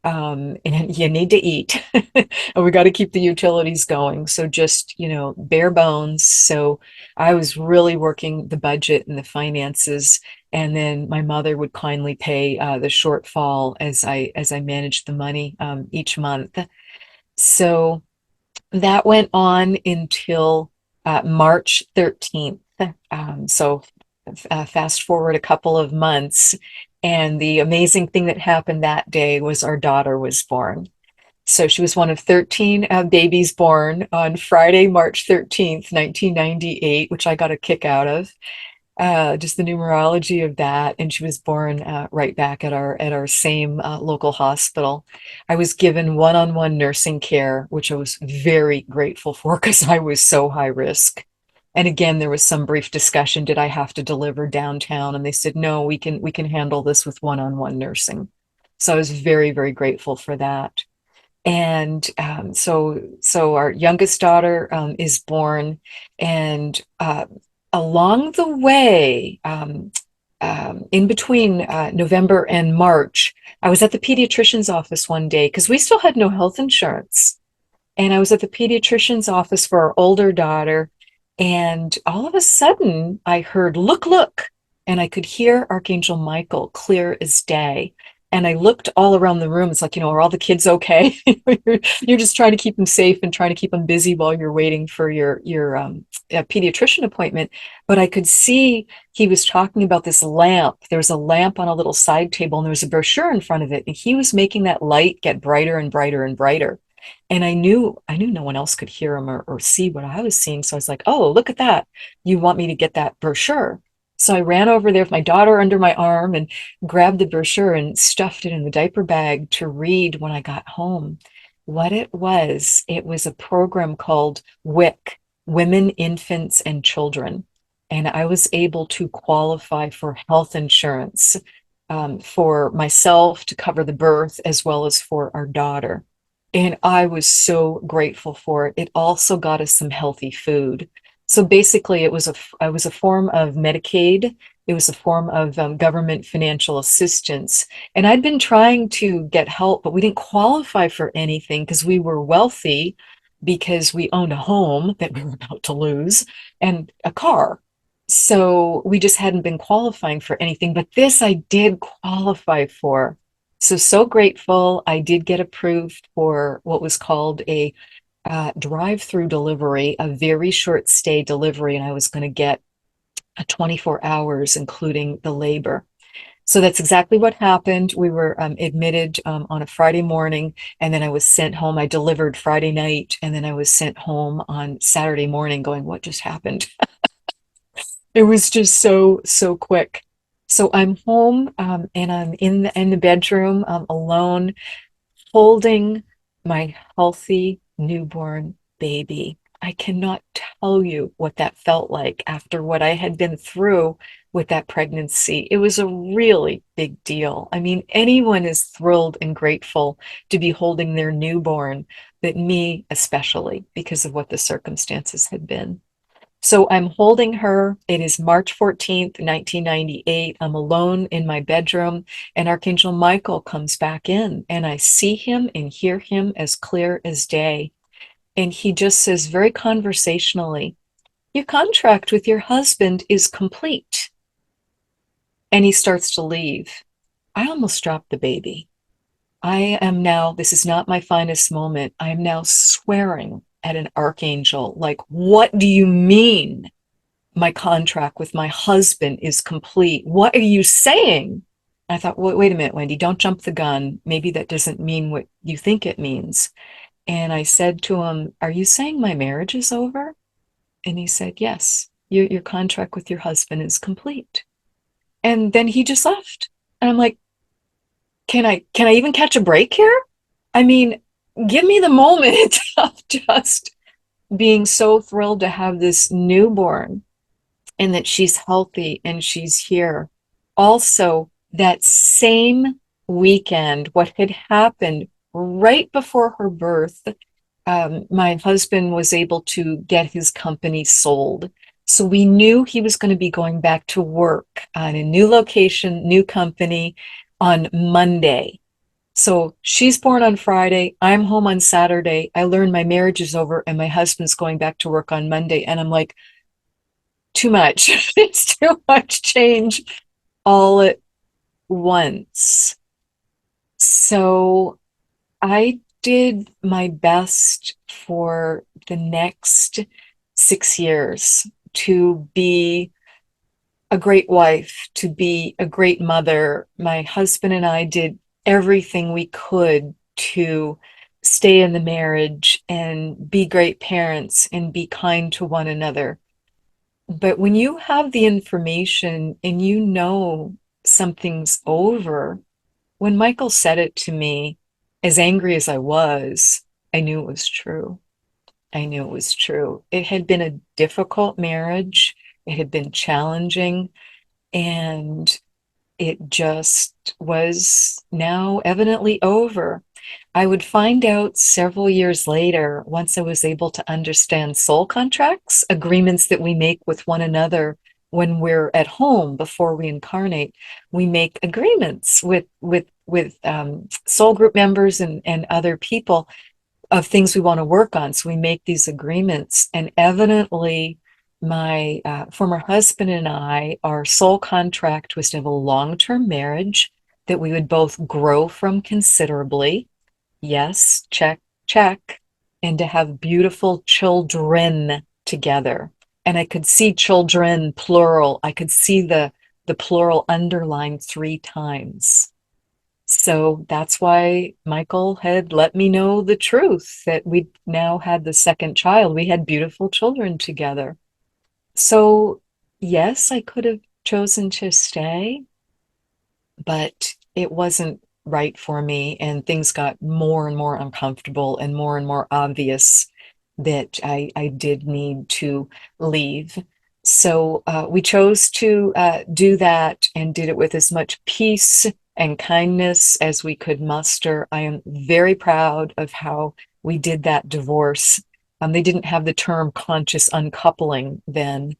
and you need to eat. And we got to keep the utilities going. So just, bare bones. So I was really working the budget and the finances. And then my mother would kindly pay the shortfall as I managed the money each month. So that went on until March 13th. Fast forward a couple of months, and the amazing thing that happened that day was our daughter was born. So she was one of 13 babies born on Friday, March 13th, 1998, which I got a kick out of. Just the numerology of that. And she was born right back at our same local hospital. I was given one-on-one nursing care, which I was very grateful for because I was so high risk. And again, there was some brief discussion. Did I have to deliver downtown? And they said, no, we can handle this with one-on-one nursing. So I was very, very grateful for that. And so our youngest daughter is born, and along the way, in between November and March, I was at the pediatrician's office one day because we still had no health insurance. And I was at the pediatrician's office for our older daughter. And all of a sudden, I heard, look, look. And I could hear Archangel Michael clear as day. And I looked all around the room. It's like, are all the kids okay? You're just trying to keep them safe and trying to keep them busy while you're waiting for your pediatrician appointment. But I could see he was talking about this lamp. There was a lamp on a little side table, and there was a brochure in front of it. And he was making that light get brighter and brighter and brighter. And I knew no one else could hear him or see what I was seeing. So I was like, oh, look at that. You want me to get that brochure? So I ran over there with my daughter under my arm and grabbed the brochure and stuffed it in the diaper bag to read when I got home. What it was a program called WIC, Women, Infants, and Children. And I was able to qualify for health insurance, for myself to cover the birth as well as for our daughter. And I was so grateful for it. It also got us some healthy food. So basically, it was a form of Medicaid. It was a form of government financial assistance. And I'd been trying to get help, but we didn't qualify for anything because we were wealthy, because we owned a home that we were about to lose and a car. So we just hadn't been qualifying for anything. But this I did qualify for. So grateful. I did get approved for what was called a drive-through delivery, a very short stay delivery, and I was going to get a 24 hours, including the labor. So that's exactly what happened. We were admitted on a Friday morning, and then I was sent home. I delivered Friday night, and then I was sent home on Saturday morning going, what just happened? It was just so, so quick. So I'm home, and I'm in the bedroom, alone, holding my healthy newborn baby. I cannot tell you what that felt like after what I had been through with that pregnancy. It was a really big deal. I mean, anyone is thrilled and grateful to be holding their newborn, but me especially because of what the circumstances had been. So I'm holding her. It is March 14th, 1998. I'm alone in my bedroom, and Archangel Michael comes back in, and I see him and hear him as clear as day. And he just says very conversationally, "Your contract with your husband is complete." And he starts to leave. I almost dropped the baby. I am now, this is not my finest moment. I am now swearing at an archangel, like, what do you mean? My contract with my husband is complete. What are you saying? I thought, wait a minute, Wendy, don't jump the gun. Maybe that doesn't mean what you think it means. And I said to him, "Are you saying my marriage is over?" And he said, "Yes, your contract with your husband is complete." And then he just left. And I'm like, can I even catch a break here? I mean, give me the moment of just being so thrilled to have this newborn and that she's healthy and she's here. Also, that same weekend, what had happened right before her birth, my husband was able to get his company sold. So we knew he was going to be going back to work on a new location, new company on Monday. So she's born on Friday. I'm home on Saturday. I learned my marriage is over and my husband's going back to work on Monday. And I'm like, too much. It's too much change all at once. So I did my best for the next 6 years to be a great wife, to be a great mother. My husband and I did everything we could to stay in the marriage and be great parents and be kind to one another. But when you have the information and you know something's over, when Michael said it to me, as angry as I was, I knew it was true. I knew it was true. It had been a difficult marriage. It had been challenging, and it just was now evidently over. I would find out several years later, once I was able to understand soul contracts, agreements that we make with one another when we're at home before we incarnate. We make agreements with soul group members and other people of things we want to work on. So we make these agreements, and evidently, my former husband and I, our soul contract was to have a long-term marriage that we would both grow from considerably. Yes, check, check. And to have beautiful children together. And I could see children plural. I could see the plural underlined 3 times. So that's why Michael had let me know the truth that we now had the second child. We had beautiful children together. So, yes, I could have chosen to stay, but it wasn't right for me. And things got more and more uncomfortable and more obvious that I did need to leave. So we chose to do that and did it with as much peace and kindness as we could muster. I am very proud of how we did that divorce. They didn't have the term conscious uncoupling then,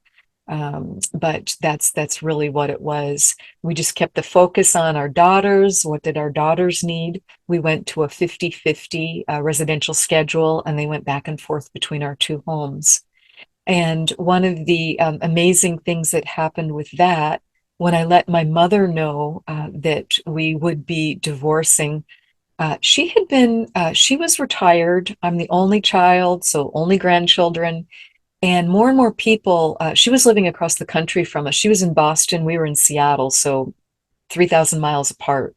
but that's really what it was. We just kept the focus on our daughters. What did our daughters need? We went to a 50-50 residential schedule, and they went back and forth between our 2 homes. And one of the amazing things that happened with that, when I let my mother know that we would be divorcing, she was retired. I'm the only child, so only grandchildren. And more people, she was living across the country from us. She was in Boston, we were in Seattle, so 3,000 miles apart.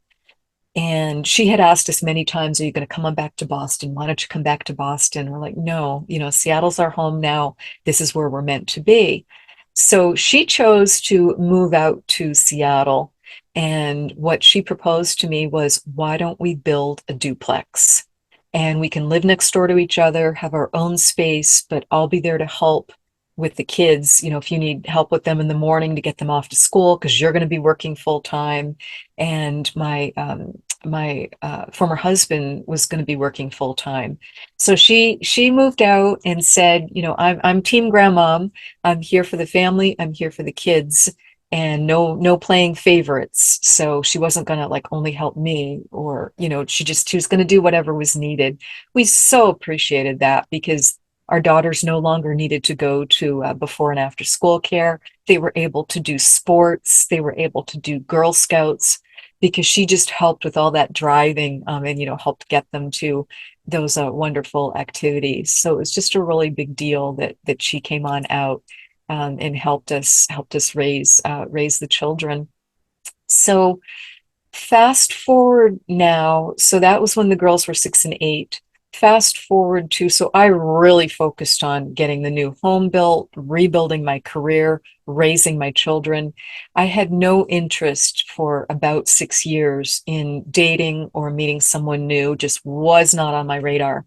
And she had asked us many times, "Are you going to come on back to Boston? Why don't you come back to Boston?" We're like, "No, Seattle's our home now. This is where we're meant to be." So she chose to move out to Seattle. And what she proposed to me was, why don't we build a duplex? And we can live next door to each other, have our own space, but I'll be there to help with the kids. You know, if you need help with them in the morning to get them off to school, because you're going to be working full time. And my former husband was going to be working full time. So she moved out and said, you know, I'm team grandmom. I'm here for the family. I'm here for the kids, and no playing favorites. So she wasn't going to like only help me, or, you know, she was going to do whatever was needed. We so appreciated that because our daughters no longer needed to go to before and after school care. They were able to do sports. They were able to do Girl Scouts because she just helped with all that driving, and, you know, helped get them to those wonderful activities. So it was just a really big deal that she came on out, and helped us raise the children. So fast forward now, so that was when the girls were 6 and 8. Fast forward to, so I really focused on getting the new home built, rebuilding my career, raising my children. I had no interest for about 6 years in dating or meeting someone new, just was not on my radar.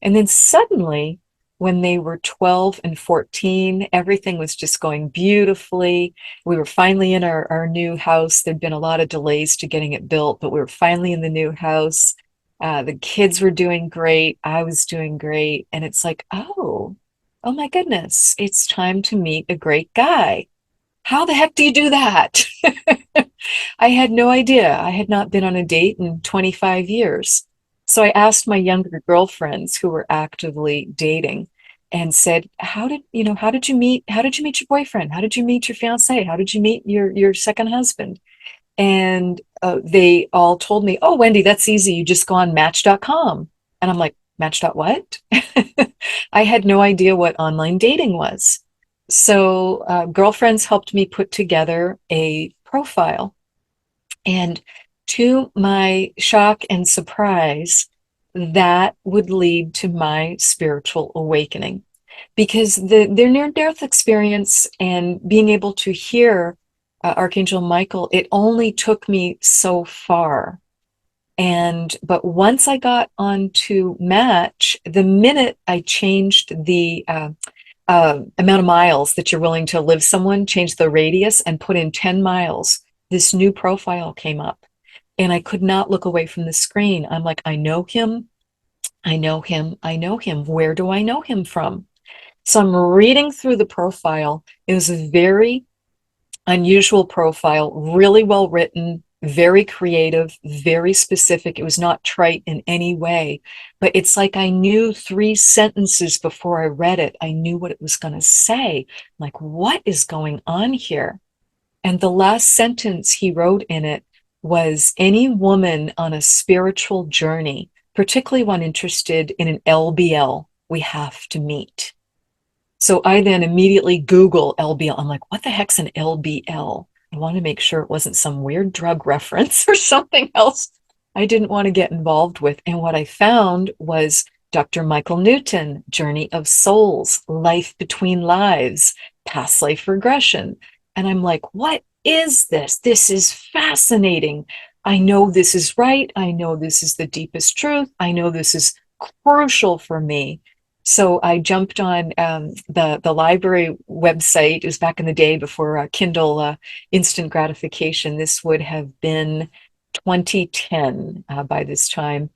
And then suddenly, when they were 12 and 14, everything was just going beautifully. We were finally in our new house. There'd been a lot of delays to getting it built, but we were finally in the new house. The kids were doing great. I was doing great. And it's like, oh my goodness, it's time to meet a great guy. How the heck do you do that? I had no idea. I had not been on a date in 25 years. So I asked my younger girlfriends who were actively dating and said, how did you meet your boyfriend? How did you meet your fiance? How did you meet your second husband? And they all told me, oh, Wendy, that's easy. You just go on Match.com. And I'm like, Match. What? I had no idea what online dating was. So girlfriends helped me put together a profile. And to my shock and surprise, that would lead to my spiritual awakening because their near-death experience and being able to hear Archangel Michael, it only took me so far. But once I got onto Match, the minute I changed the amount of miles that you're willing to live someone, change the radius and put in 10 miles, this new profile came up. And I could not look away from the screen. I'm like, I know him. I know him. I know him. Where do I know him from? So I'm reading through the profile. It was a very unusual profile, really well written, very creative, very specific. It was not trite in any way, but it's like I knew 3 sentences before I read it. I knew what it was going to say. Like, what is going on here? And the last sentence he wrote in it was, any woman on a spiritual journey, particularly one interested in an LBL, we have to meet. So I then immediately Google LBL. I'm like, what the heck's an LBL? I want to make sure it wasn't some weird drug reference or something else I didn't want to get involved with. And what I found was Dr. Michael Newton, Journey of Souls, Life Between Lives, Past Life Regression. And I'm like, what is this? This is fascinating. I know this is right. I know this is the deepest truth. I know this is crucial for me. So I jumped on the library website. It was back in the day before Kindle instant gratification. This would have been 2010 by this time.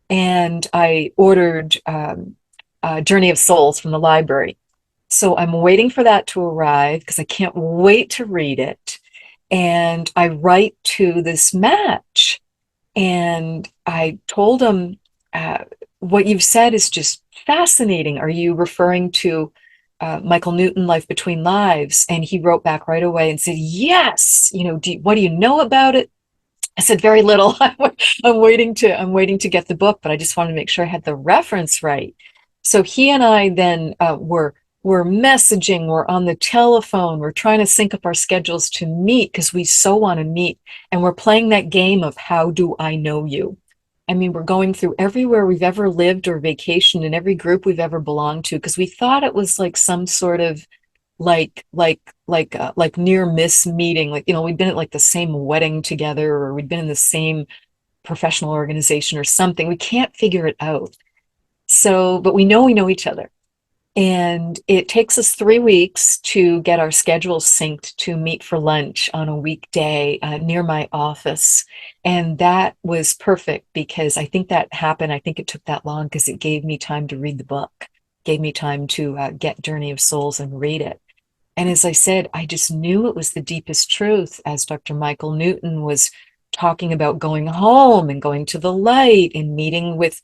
And I ordered Journey of Souls from the library. So I'm waiting for that to arrive because I can't wait to read it. And I write to this Match. And I told him, what you've said is just fascinating. Are you referring to Michael Newton, Life Between Lives? And he wrote back right away and said, yes. You know, what do you know about it? I said, very little. I'm waiting to get the book, but I just wanted to make sure I had the reference right. So he and I then were messaging, we're on the telephone, we're trying to sync up our schedules to meet because we so want to meet. And we're playing that game of how do I know you? I mean, we're going through everywhere we've ever lived or vacationed and every group we've ever belonged to because we thought it was like some sort of like near miss meeting. Like, we'd been at like the same wedding together, or we'd been in the same professional organization or something. We can't figure it out. So, but we know each other. And it takes us 3 weeks to get our schedules synced to meet for lunch on a weekday near my office. And that was perfect because I think that happened. I think it took that long because it gave me time to read the book, gave me time to get Journey of Souls and read it. And as I said, I just knew it was the deepest truth, as Dr. Michael Newton was talking about going home and going to the light and meeting with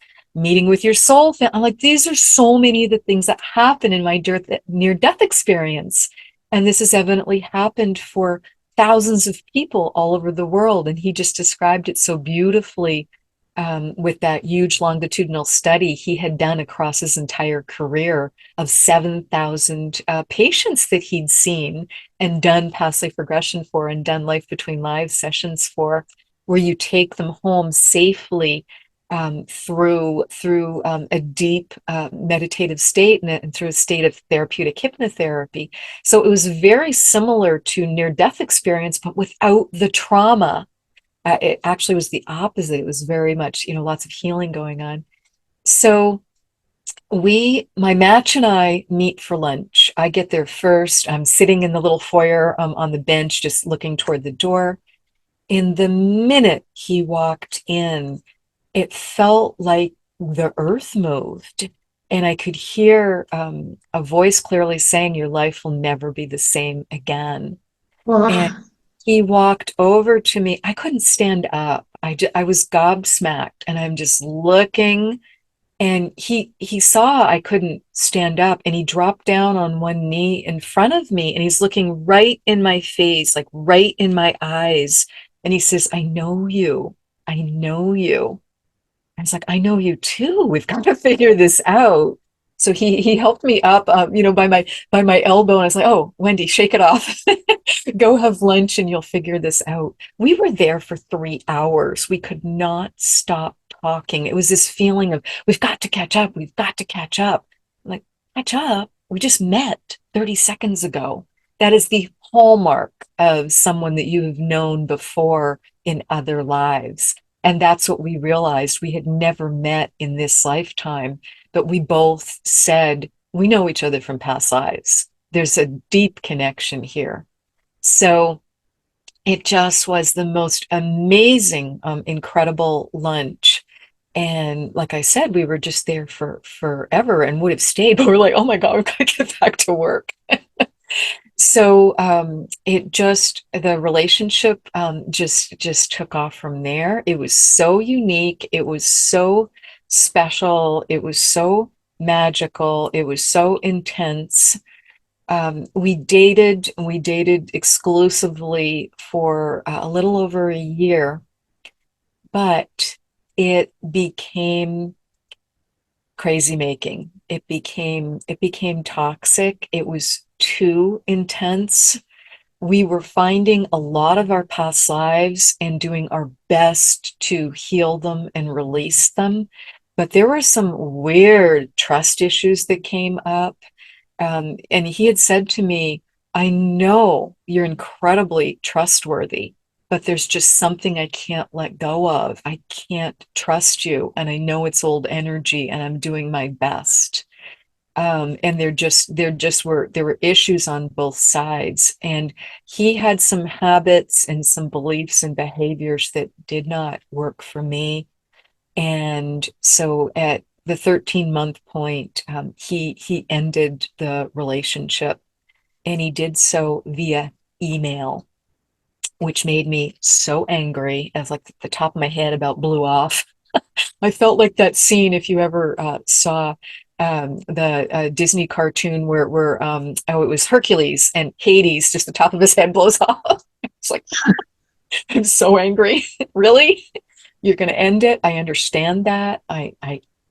your soul. I'm like, these are so many of the things that happen in my near-death experience. And this has evidently happened for thousands of people all over the world. And he just described it so beautifully with that huge longitudinal study he had done across his entire career of 7,000 patients that he'd seen and done past life regression for and done life between lives sessions for, where you take them home safely through a deep meditative state and through a state of therapeutic hypnotherapy. So it was very similar to near-death experience, but without the trauma. It actually was the opposite. It was very much, lots of healing going on. So my match and I meet for lunch. I get there first. I'm sitting in the little foyer on the bench, just looking toward the door. In the minute he walked in, it felt like the earth moved. And I could hear a voice clearly saying, your life will never be the same again. And Wow. he walked over to me. I couldn't stand up. I was gobsmacked, and I'm just looking. And he saw I couldn't stand up, and he dropped down on one knee in front of me, and he's looking right in my face, like right in my eyes. And he says, I know you. I know you. I was like, I know you too. We've got to figure this out. So he helped me up, by my elbow, and I was like, oh, Wendy, shake it off. Go have lunch, and you'll figure this out. We were there for 3 hours. We could not stop talking. It was this feeling of we've got to catch up. We've got to catch up. I'm like, catch up? We just met 30 seconds ago. That is the hallmark of someone that you have known before in other lives. And that's what we realized. We had never met in this lifetime, but we both said, we know each other from past lives. There's a deep connection here. So it just was the most amazing, incredible lunch. And like I said, we were just there for forever and would have stayed, but we're like, oh my God, we've got to get back to work. So the relationship just took off from there. It was so unique. It was so special. It was so magical. It was so intense. We dated exclusively for a little over a year, but it became crazy making. It became toxic. It was too intense. We were finding a lot of our past lives and doing our best to heal them and release them. But there were some weird trust issues that came up. And he had said to me, I know you're incredibly trustworthy, but there's just something I can't let go of. I can't trust you. And I know it's old energy, and I'm doing my best. And there were issues on both sides. And he had some habits and some beliefs and behaviors that did not work for me. And so at the 13-month point, he ended the relationship, and he did so via email, which made me so angry. As like the top of my head about blew off. I felt like that scene, if you ever saw the Disney cartoon where it was Hercules and Hades, just the top of his head blows off. It's like, I'm so angry. Really? You're going to end it? I understand that.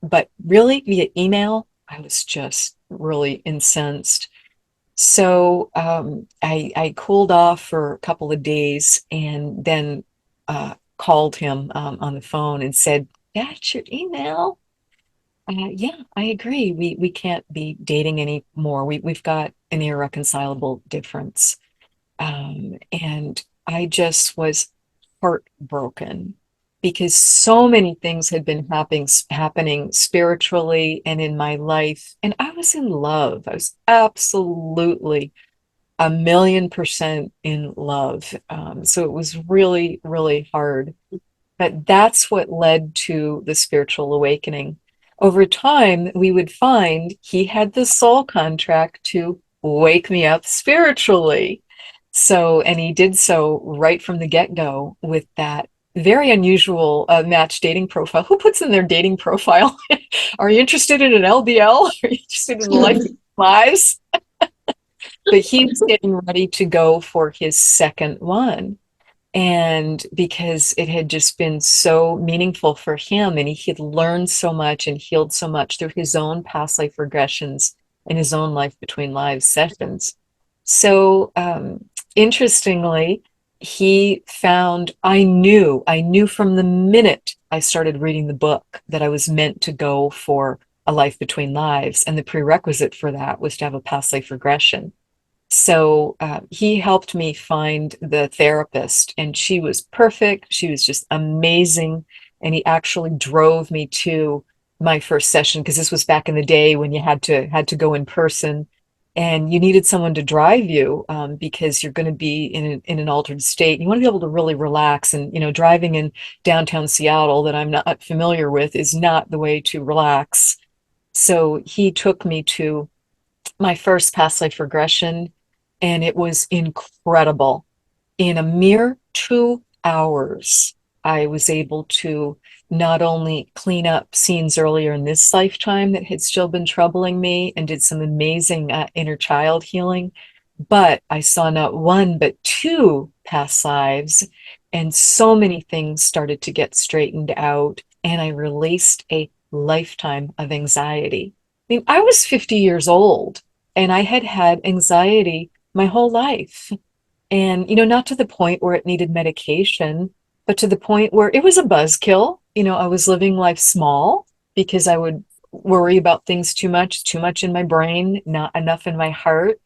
But really, via email, I was just really incensed. So I cooled off for a couple of days, and then called him on the phone and said, that's your email. Yeah, I agree. We can't be dating anymore. We've got an irreconcilable difference. And I just was heartbroken because so many things had been happening spiritually and in my life. And I was in love. I was absolutely 1,000,000% in love. So it was really, really hard. But that's what led to the spiritual awakening. Over time, we would find he had the soul contract to wake me up spiritually. So, and he did so right from the get-go with that very unusual match dating profile. Who puts in their dating profile? Are you interested in an LDL? Are you interested in life lives? But he was getting ready to go for his second one. And because it had just been so meaningful for him, and he had learned so much and healed so much through his own past life regressions and his own life between lives sessions. So, interestingly, he found, I knew from the minute I started reading the book that I was meant to go for a life between lives. And the prerequisite for that was to have a past life regression. So he helped me find the therapist, and she was perfect. She was just amazing. And he actually drove me to my first session because this was back in the day when you had to go in person, and you needed someone to drive you because you're going to be in an altered state. You want to be able to really relax. And driving in downtown Seattle that I'm not familiar with is not the way to relax. So he took me to my first past life regression, and it was incredible. In a mere 2 hours, I was able to not only clean up scenes earlier in this lifetime that had still been troubling me and did some amazing inner child healing, but I saw not one, but two past lives, and so many things started to get straightened out, and I released a lifetime of anxiety. I mean, I was 50 years old and I had had anxiety my whole life. And, not to the point where it needed medication, but to the point where it was a buzzkill. I was living life small because I would worry about things too much in my brain, not enough in my heart,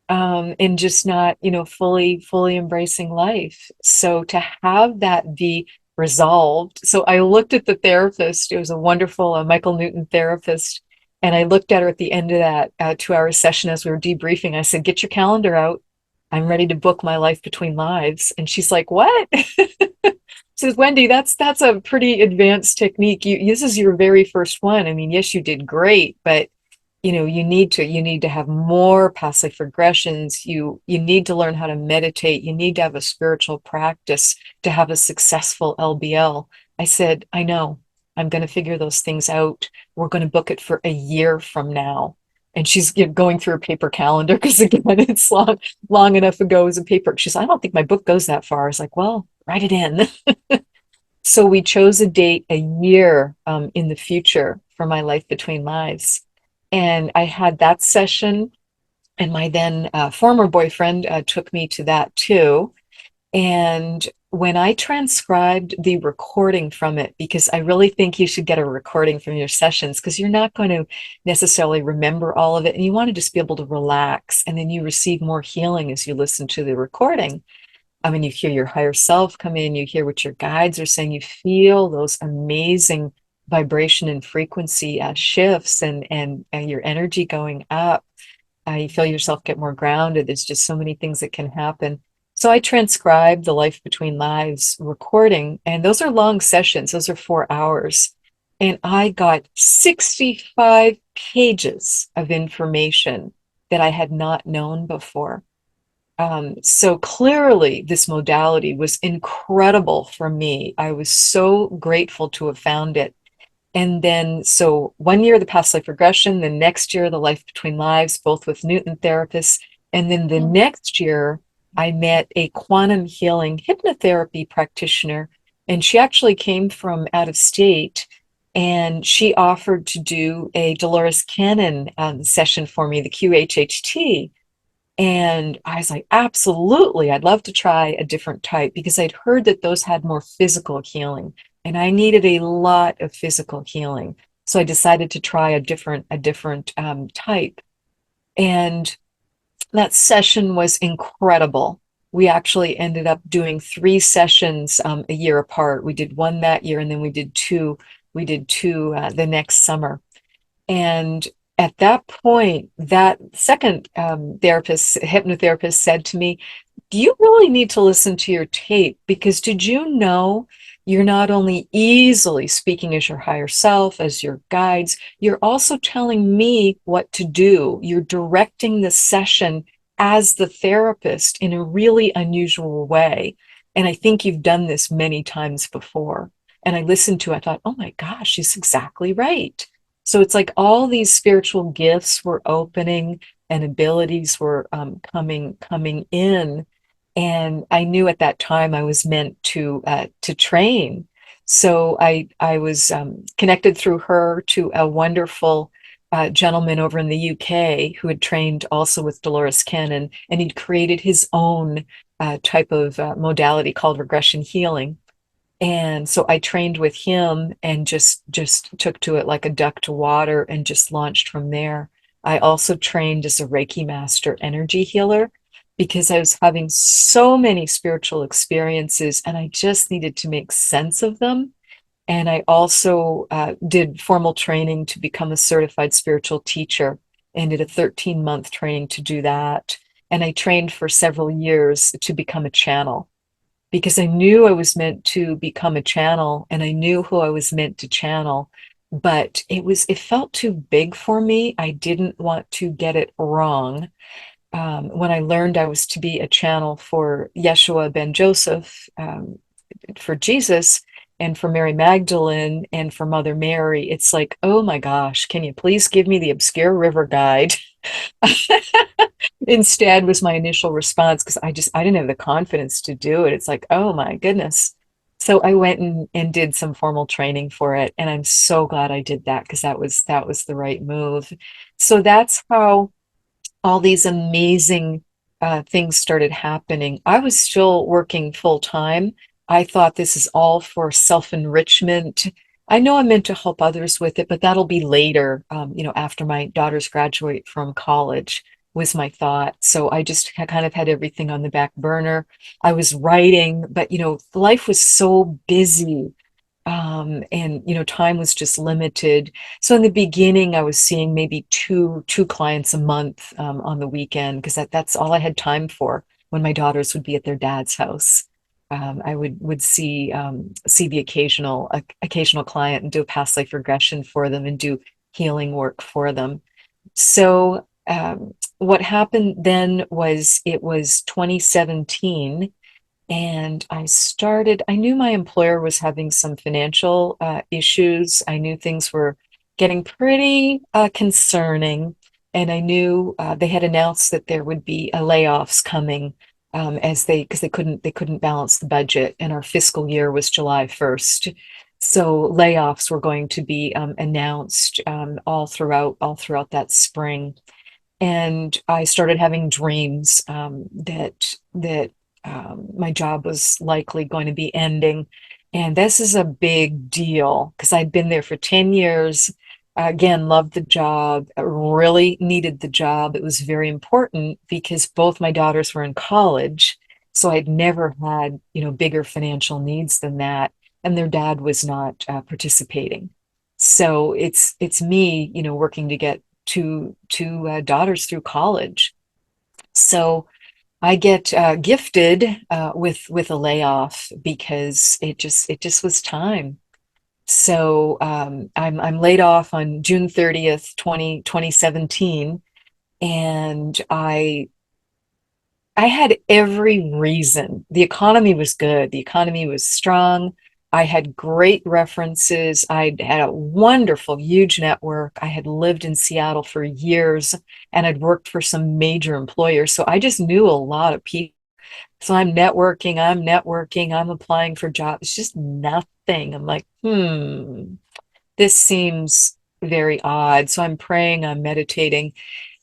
and just not, fully embracing life. So to have that be resolved. So I looked at the therapist. It was a wonderful Michael Newton therapist. And I looked at her at the end of that 2 hour session as we were debriefing. I said, "Get your calendar out. I'm ready to book my life between lives." And she's like, "What?" She says, "Wendy, that's a pretty advanced technique. This is your very first one. I mean, yes, you did great, but you need to have more past life regressions. You need to learn how to meditate. You need to have a spiritual practice to have a successful LBL." I said, "I know. I'm going to figure those things out. We're going to book it for a year from now." And she's going through a paper calendar because again, it's long enough ago as a paper. She's, "I don't think my book goes that far." I was like, "Well, write it in." So we chose a date a year in the future for my life between lives. And I had that session, and my then former boyfriend took me to that too. And when I transcribed the recording from it, because I really think you should get a recording from your sessions, because you're not going to necessarily remember all of it. And you want to just be able to relax. And then you receive more healing as you listen to the recording. I mean, you hear your higher self come in, you hear what your guides are saying, you feel those amazing vibration and frequency shifts and your energy going up. You feel yourself get more grounded. There's just so many things that can happen. So I transcribed the Life Between Lives recording, and those are long sessions. Those are 4 hours. And I got 65 pages of information that I had not known before. So clearly, this modality was incredible for me. I was so grateful to have found it. And then, so 1 year, the past life regression, the next year, the life between lives, both with Newton therapists. And then the next year, I met a quantum healing hypnotherapy practitioner, and she actually came from out of state. And she offered to do a Dolores Cannon session for me, the QHHT. And I was like, absolutely, I'd love to try a different type because I'd heard that those had more physical healing. And I needed a lot of physical healing. So I decided to try a different type. And that session was incredible. We actually ended up doing 3 sessions a year apart. We did one that year, and then we did two. We did two the next summer. And at that point, that second hypnotherapist said to me, you really need to listen to your tape, because did you know you're not only easily speaking as your higher self, as your guides, you're also telling me what to do. You're directing the session as the therapist in a really unusual way. And I think you've done this many times before. And I listened to it, I thought, oh my gosh, she's exactly right. So it's like all these spiritual gifts were opening and abilities were coming in, and I knew at that time I was meant to train. So I was connected through her to a wonderful gentleman over in the UK who had trained also with Dolores Cannon, and he'd created his own type of modality called regression healing. And so I trained with him and just took to it like a duck to water and just launched from there. I also trained as a Reiki master energy healer because I was having so many spiritual experiences and I just needed to make sense of them. And I also did formal training to become a certified spiritual teacher and did a 13-month training to do that. And I trained for several years to become a channel because I knew I was meant to become a channel and I knew who I was meant to channel, but it felt too big for me. I didn't want to get it wrong. When I learned I was to be a channel for Yeshua ben Joseph, for Jesus, and for Mary Magdalene and for Mother Mary, it's like, oh my gosh, can you please give me the obscure river guide? Instead was my initial response because I didn't have the confidence to do it. It's like, oh my goodness. So I went and did some formal training for it. And I'm so glad I did that because that was the right move. So that's how all these amazing things started happening. I was still working full time. I thought this is all for self-enrichment. I know I'm meant to help others with it, but that'll be later, after my daughters graduate from college was my thought. So I just kind of had everything on the back burner. I was writing, but life was so busy, and time was just limited. So in the beginning I was seeing maybe two clients a month on the weekend because that's all I had time for when my daughters would be at their dad's house. I would see the occasional client and do a past life regression for them and do healing work for them. So what happened then was it was 2017 and I knew my employer was having some financial issues. I knew things were getting pretty concerning. And I knew they had announced that there would be layoffs coming because they couldn't balance the budget. And our fiscal year was July 1st. So layoffs were going to be announced all throughout that spring. And I started having dreams that my job was likely going to be ending. And this is a big deal because I'd been there for 10 years. Again, loved the job, really needed the job. It was very important because both my daughters were in college. So I'd never had, bigger financial needs than that. And their dad was not participating. So it's me, working to get two daughters through college. So I get gifted with a layoff because it just was time. So I'm laid off on June 30th, 2017, and I had every reason. The economy was good. The economy was strong. I had great references. I had a wonderful, huge network. I had lived in Seattle for years and I'd worked for some major employers. So I just knew a lot of people. So I'm networking, I'm applying for jobs. It's just nothing. I'm like, this seems very odd. So I'm praying, I'm meditating.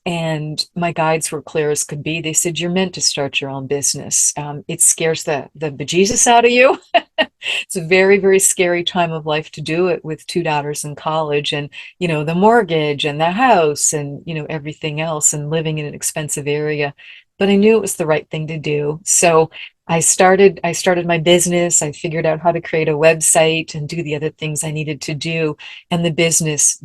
And my guides were clear as could be. They said, you're meant to start your own business. It scares the bejesus out of you. It's a very, very scary time of life to do it with two daughters in college and, the mortgage and the house and, everything else and living in an expensive area. But I knew it was the right thing to do. So I started my business. I figured out how to create a website and do the other things I needed to do. And the business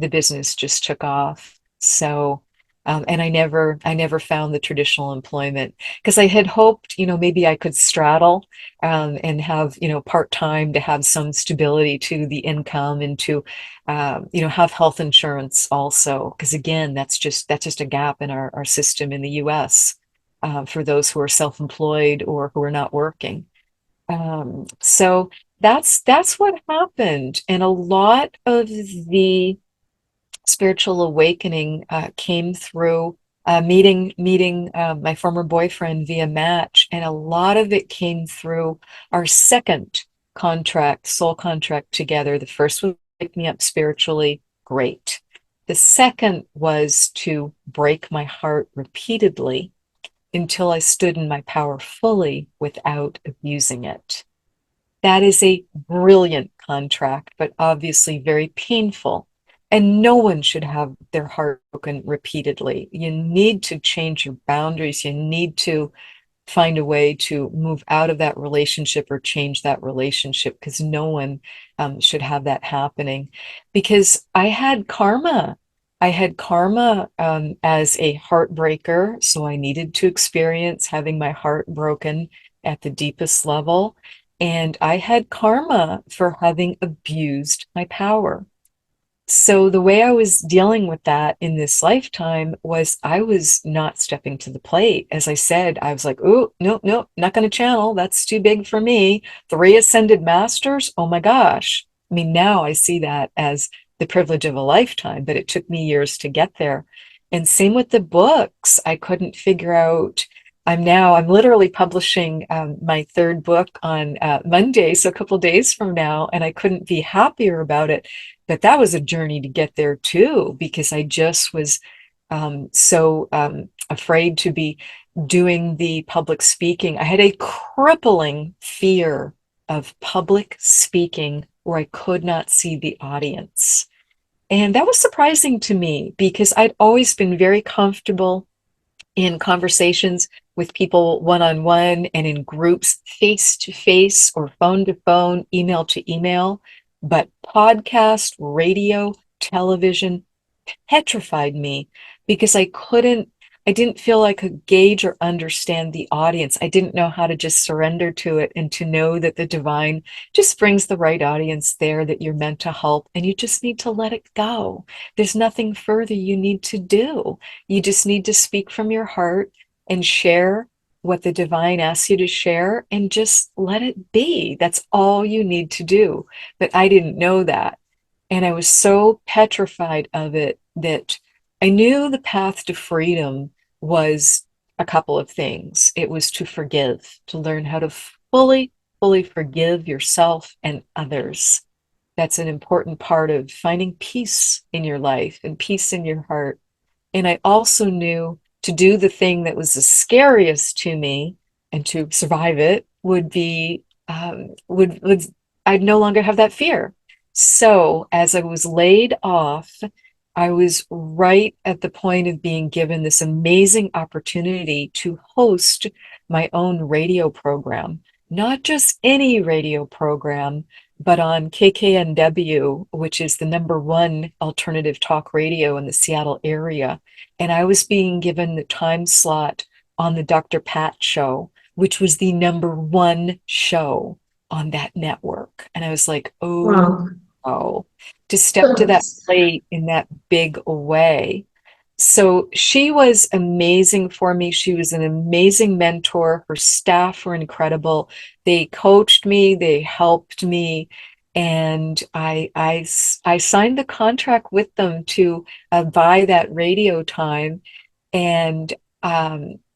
just took off. So, and I never found the traditional employment because I had hoped, maybe I could straddle and have, part-time to have some stability to the income and to, have health insurance also. Because again, that's just a gap in our system in the US for those who are self-employed or who are not working. So that's what happened. And a lot of the spiritual awakening came through meeting my former boyfriend via Match, and a lot of it came through our second soul contract together. The first was wake me up spiritually, great. The second was to break my heart repeatedly until I stood in my power fully without abusing it. That is a brilliant contract, but obviously very painful. And no one should have their heart broken repeatedly. You need to change your boundaries. You need to find a way to move out of that relationship or change that relationship because no one should have that happening. Because I had karma. I had karma as a heartbreaker. So I needed to experience having my heart broken at the deepest level. And I had karma for having abused my power. So the way I was dealing with that in this lifetime was I was not stepping to the plate. As I said, I was like, oh, no, no, not going to channel. That's too big for me. Three ascended masters. Oh my gosh. I mean, now I see that as the privilege of a lifetime, but it took me years to get there. And same with the books. I couldn't figure out. I'm literally publishing my third book on Monday, so a couple days from now, and I couldn't be happier about it. But that was a journey to get there too, because I just was so afraid to be doing the public speaking. I had a crippling fear of public speaking where I could not see the audience. And that was surprising to me because I'd always been very comfortable in conversations with people one on one and in groups, face to face or phone to phone, email to email. But podcast, radio, television petrified me because I didn't feel I could gauge or understand the audience. I didn't know how to just surrender to it and to know that the divine just brings the right audience there that you're meant to help. And you just need to let it go. There's nothing further you need to do. You just need to speak from your heart and share what the divine asks you to share and just let it be. That's all you need to do. But I didn't know that. And I was so petrified of it that I knew the path to freedom was a couple of things. It was to forgive, to learn how to fully, fully forgive yourself and others. That's an important part of finding peace in your life and peace in your heart. And I also knew to do the thing that was the scariest to me and to survive it would be, would I'd no longer have that fear. So as I was laid off, I was right at the point of being given this amazing opportunity to host my own radio program, not just any radio program, but on KKNW, which is the number one alternative talk radio in the Seattle area. And I was being given the time slot on the Dr. Pat show, which was the number one show on that network. And I was like, oh, Wow. oh, to step to that plate in that big way. So she was amazing for me. She was an amazing mentor. Her staff were incredible. They coached me, they helped me, and I signed the contract with them to buy that radio time. And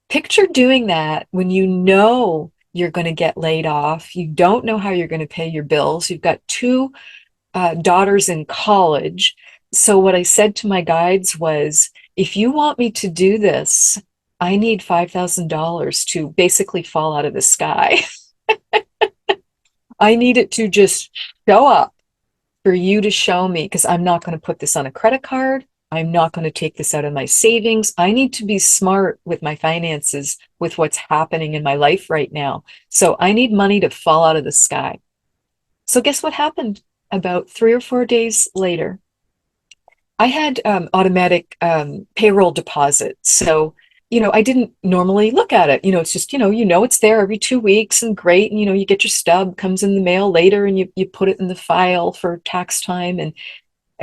picture doing that when you know you're going to get laid off. You don't know how you're going to pay your bills. You've got two daughters in college. So what I said to my guides was, if you want me to do this, I need $5,000 to basically fall out of the sky. I need it to just show up for you to show me, because I'm not going to put this on a credit card. I'm not going to take this out of my savings. I need to be smart with my finances, with what's happening in my life right now. So I need money to fall out of the sky. So guess what happened? About 3 or 4 days later, I had automatic payroll deposit. So, I didn't normally look at it. It's just, it's there every 2 weeks and great. And, you get your stub, comes in the mail later and you put it in the file for tax time.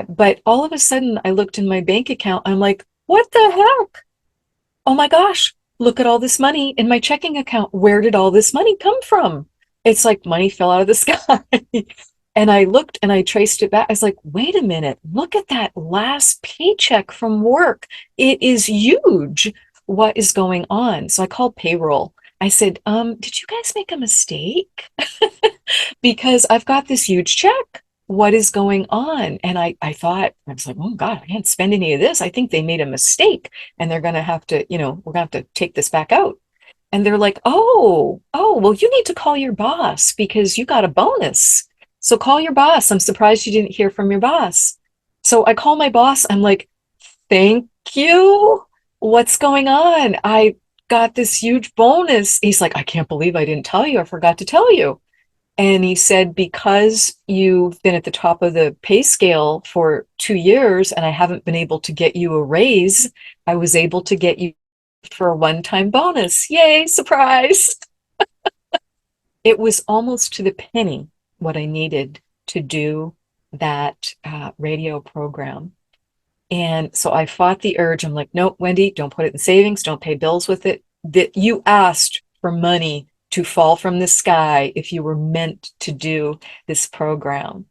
But all of a sudden I looked in my bank account. I'm like, what the heck? Oh my gosh, look at all this money in my checking account. Where did all this money come from? It's like money fell out of the sky. And I looked and I traced it back. I was like, wait a minute, look at that last paycheck from work. It is huge. What is going on? So I called payroll. I said, did you guys make a mistake? Because I've got this huge check. What is going on? And I thought, I was like, oh God, I can't spend any of this. I think they made a mistake and they're going to have to, we're going to have to take this back out. And they're like, well, you need to call your boss because you got a bonus. So call your boss. I'm surprised you didn't hear from your boss. So I call my boss. I'm like, thank you. What's going on? I got this huge bonus. He's like, I can't believe I didn't tell you. I forgot to tell you. And he said, because you've been at the top of the pay scale for 2 years and I haven't been able to get you a raise, I was able to get you for a one-time bonus. Yay, surprise. It was almost to the penny what I needed to do that radio program. And so I fought the urge. I'm like, nope, Wendy, don't put it in savings. Don't pay bills with it. That you asked for money to fall from the sky if you were meant to do this program.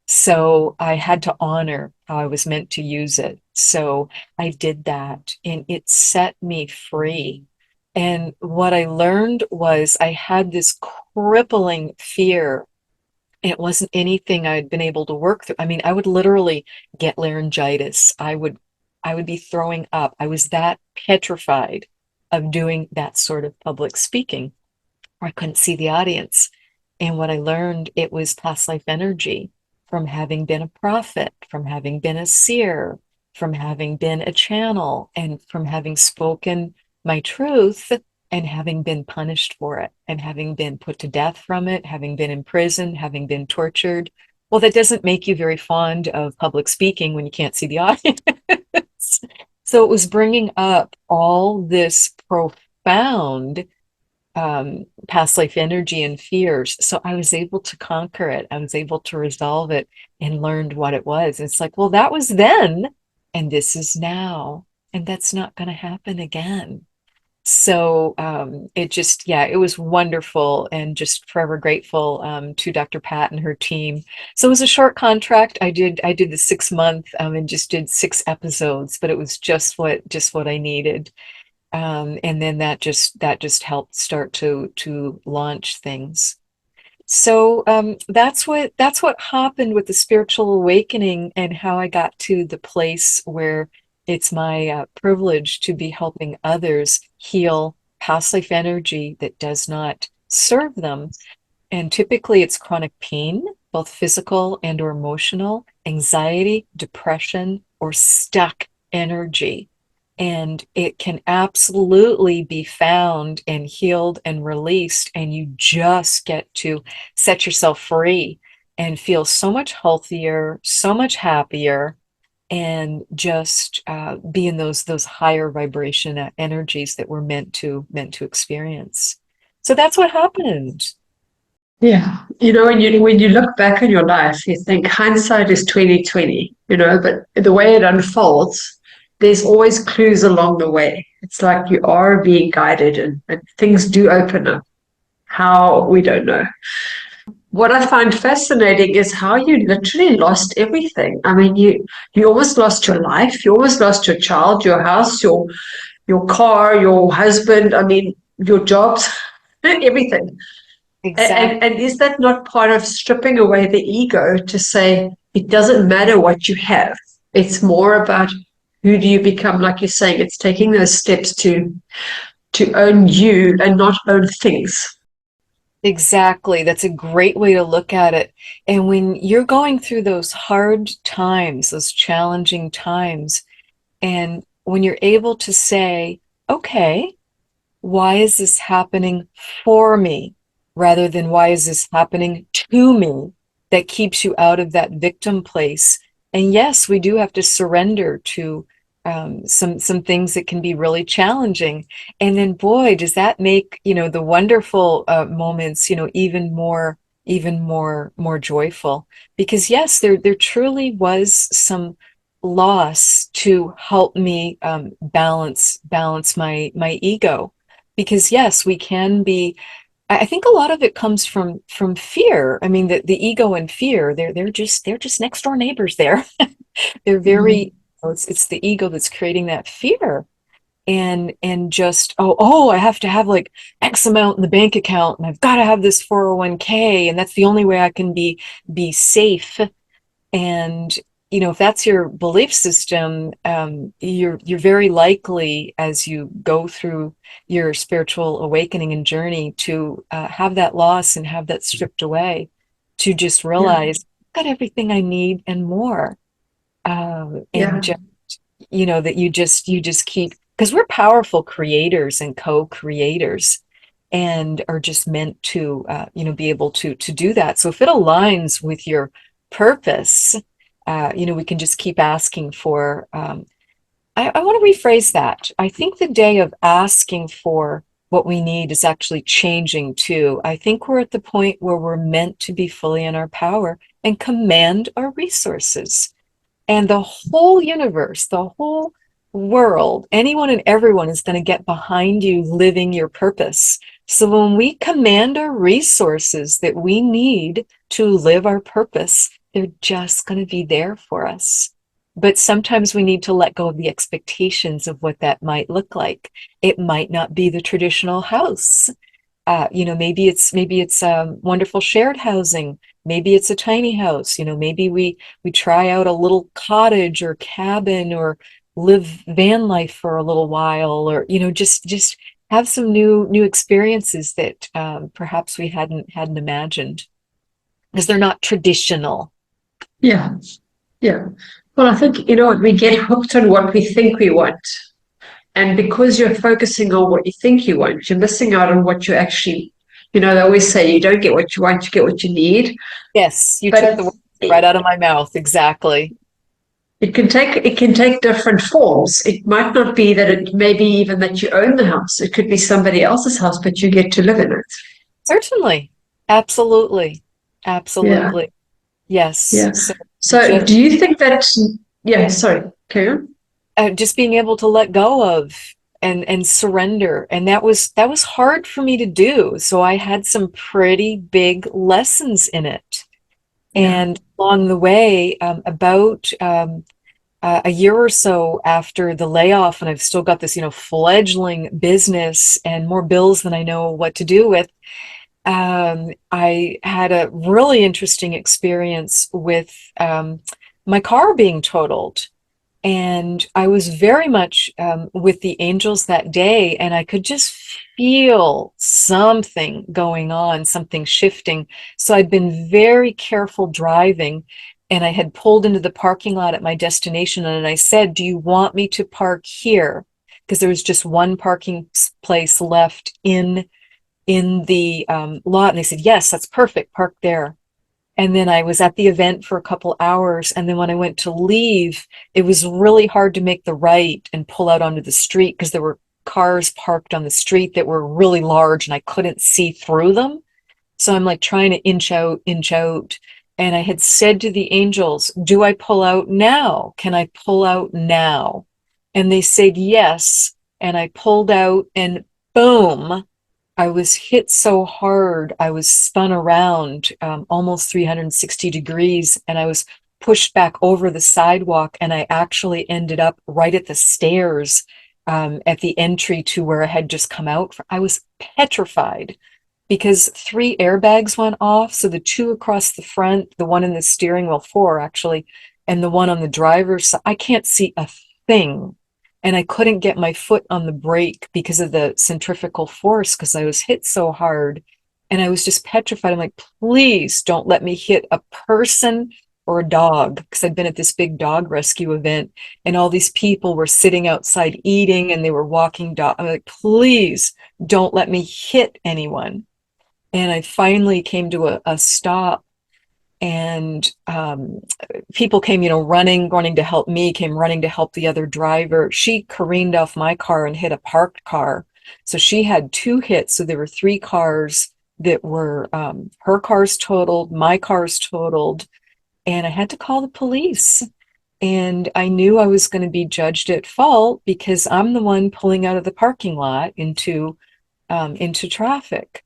So I had to honor how I was meant to use it. So I did that and it set me free. And what I learned was I had this crippling fear. It wasn't anything I'd been able to work through. I mean, I would literally get laryngitis. I would be throwing up. I was that petrified of doing that sort of public speaking. I couldn't see the audience. And what I learned, it was past life energy from having been a prophet, from having been a seer, from having been a channel, and from having spoken my truth and having been punished for it, and having been put to death from it, having been in prison, having been tortured. Well, that doesn't make you very fond of public speaking when you can't see the audience. So it was bringing up all this profound past life energy and fears. So I was able to conquer it. I was able to resolve it and learned what it was. It's like, well, that was then, and this is now, and that's not going to happen again. So it just, yeah, it was wonderful and just forever grateful to Dr. Pat and her team. So it was a short contract. I did the 6 month and just did 6 episodes, but it was just what I needed. And then that just helped start to launch things. So that's what happened with the spiritual awakening and how I got to the place where it's my privilege to be helping others heal past life energy that does not serve them. And typically it's chronic pain, both physical and or emotional, anxiety, depression, or stuck energy. And it can absolutely be found and healed and released. And you just get to set yourself free and feel so much healthier, so much happier, and just be in those higher vibration energies that we're meant to experience. So that's what happened. Yeah. When you look back on your life, you think hindsight is 2020, but the way it unfolds, there's always clues along the way. It's like you are being guided and things do open up. How, we don't know. What I find fascinating is how you literally lost everything. I mean, you almost lost your life, you almost lost your child, your house, your car, your husband, I mean, your jobs, everything. Exactly. And is that not part of stripping away the ego to say it doesn't matter what you have? It's more about who do you become, like you're saying, it's taking those steps to own you and not own things. Exactly. That's a great way to look at it. And when you're going through those hard times, those challenging times, and when you're able to say, okay, why is this happening for me rather than why is this happening to me, that keeps you out of that victim place. And yes, we do have to surrender to some things that can be really challenging. And then, boy, does that make, the wonderful moments, even more joyful. Because yes, there truly was some loss to help me balance my ego. Because yes, we can be. I think a lot of it comes from fear. I mean, the ego and fear, they're just next door neighbors there. They're very, Mhm. it's the ego that's creating that fear. And just, oh, I have to have like X amount in the bank account, and I've got to have this 401k, and that's the only way I can be safe. And if that's your belief system, you're very likely, as you go through your spiritual awakening and journey, to have that loss and have that stripped away, to just Yeah, realize I've got everything I need and more. And yeah, just, that you just keep, because we're powerful creators and co-creators, and are just meant to be able to do that. So if it aligns with your purpose, we can just keep asking for. I want to rephrase that. I think the day of asking for what we need is actually changing too. I think we're at the point where we're meant to be fully in our power and command our resources. And the whole universe, the whole world, anyone and everyone is going to get behind you living your purpose. So when we command our resources that we need to live our purpose, they're just going to be there for us. But sometimes we need to let go of the expectations of what that might look like. It might not be the traditional house. Maybe it's wonderful shared housing. Maybe it's a tiny house. Maybe we try out a little cottage or cabin, or live van life for a little while, or just have some new experiences that perhaps we hadn't imagined, because they're not traditional. yeah, yeah. Well, I think, what, we get hooked on what we think we want. And because you're focusing on what you think you want, you're missing out on what you actually, they always say you don't get what you want, you get what you need. Yes, you took But the words right out of my mouth. Exactly. it can take different forms. It might not be that, it maybe even that you own the house. It could be somebody else's house, but you get to live in it. Certainly. Absolutely. Yeah. Absolutely. Yes. Yeah. So So just do you think that, yeah, sorry, carry on. just being able to let go of and surrender, and that was hard for me to do. So I had some pretty big lessons in it. Yeah. And along the way, about a year or so after the layoff, and I've still got this fledgling business and more bills than I know what to do with. I had a really interesting experience with my car being totaled. And I was very much with the angels that day, and I could just feel something going on, something shifting. So I'd been very careful driving, and I had pulled into the parking lot at my destination, and I said, "Do you want me to park here?" Because there was just one parking place left in the lot, and they said, "Yes, that's perfect. Park there." And then I was at the event for a couple hours. And then when I went to leave, it was really hard to make the right and pull out onto the street, because there were cars parked on the street that were really large and I couldn't see through them. So I'm like trying to inch out, inch out. And I had said to the angels, "Do I pull out now? Can I pull out now?" And they said yes. And I pulled out, and boom, I was hit so hard. I was spun around almost 360 degrees, and I was pushed back over the sidewalk. And I actually ended up right at the stairs at the entry to where I had just come out. I was petrified because three airbags went off. So the two across the front, the one in the steering wheel, four actually, and the one on the driver's side, I can't see a thing. And I couldn't get my foot on the brake because of the centrifugal force, because I was hit so hard. And I was just petrified. I'm like, please don't let me hit a person or a dog, because I'd been at this big dog rescue event and all these people were sitting outside eating and they were walking dog. I'm like, please don't let me hit anyone. And I finally came to a stop, and people came, running to help me, came running to help the other driver. She careened off my car and hit a parked car. So she had two hits. So there were three cars that were her car's totaled, my car's totaled, and I had to call the police. And I knew I was going to be judged at fault because I'm the one pulling out of the parking lot into traffic.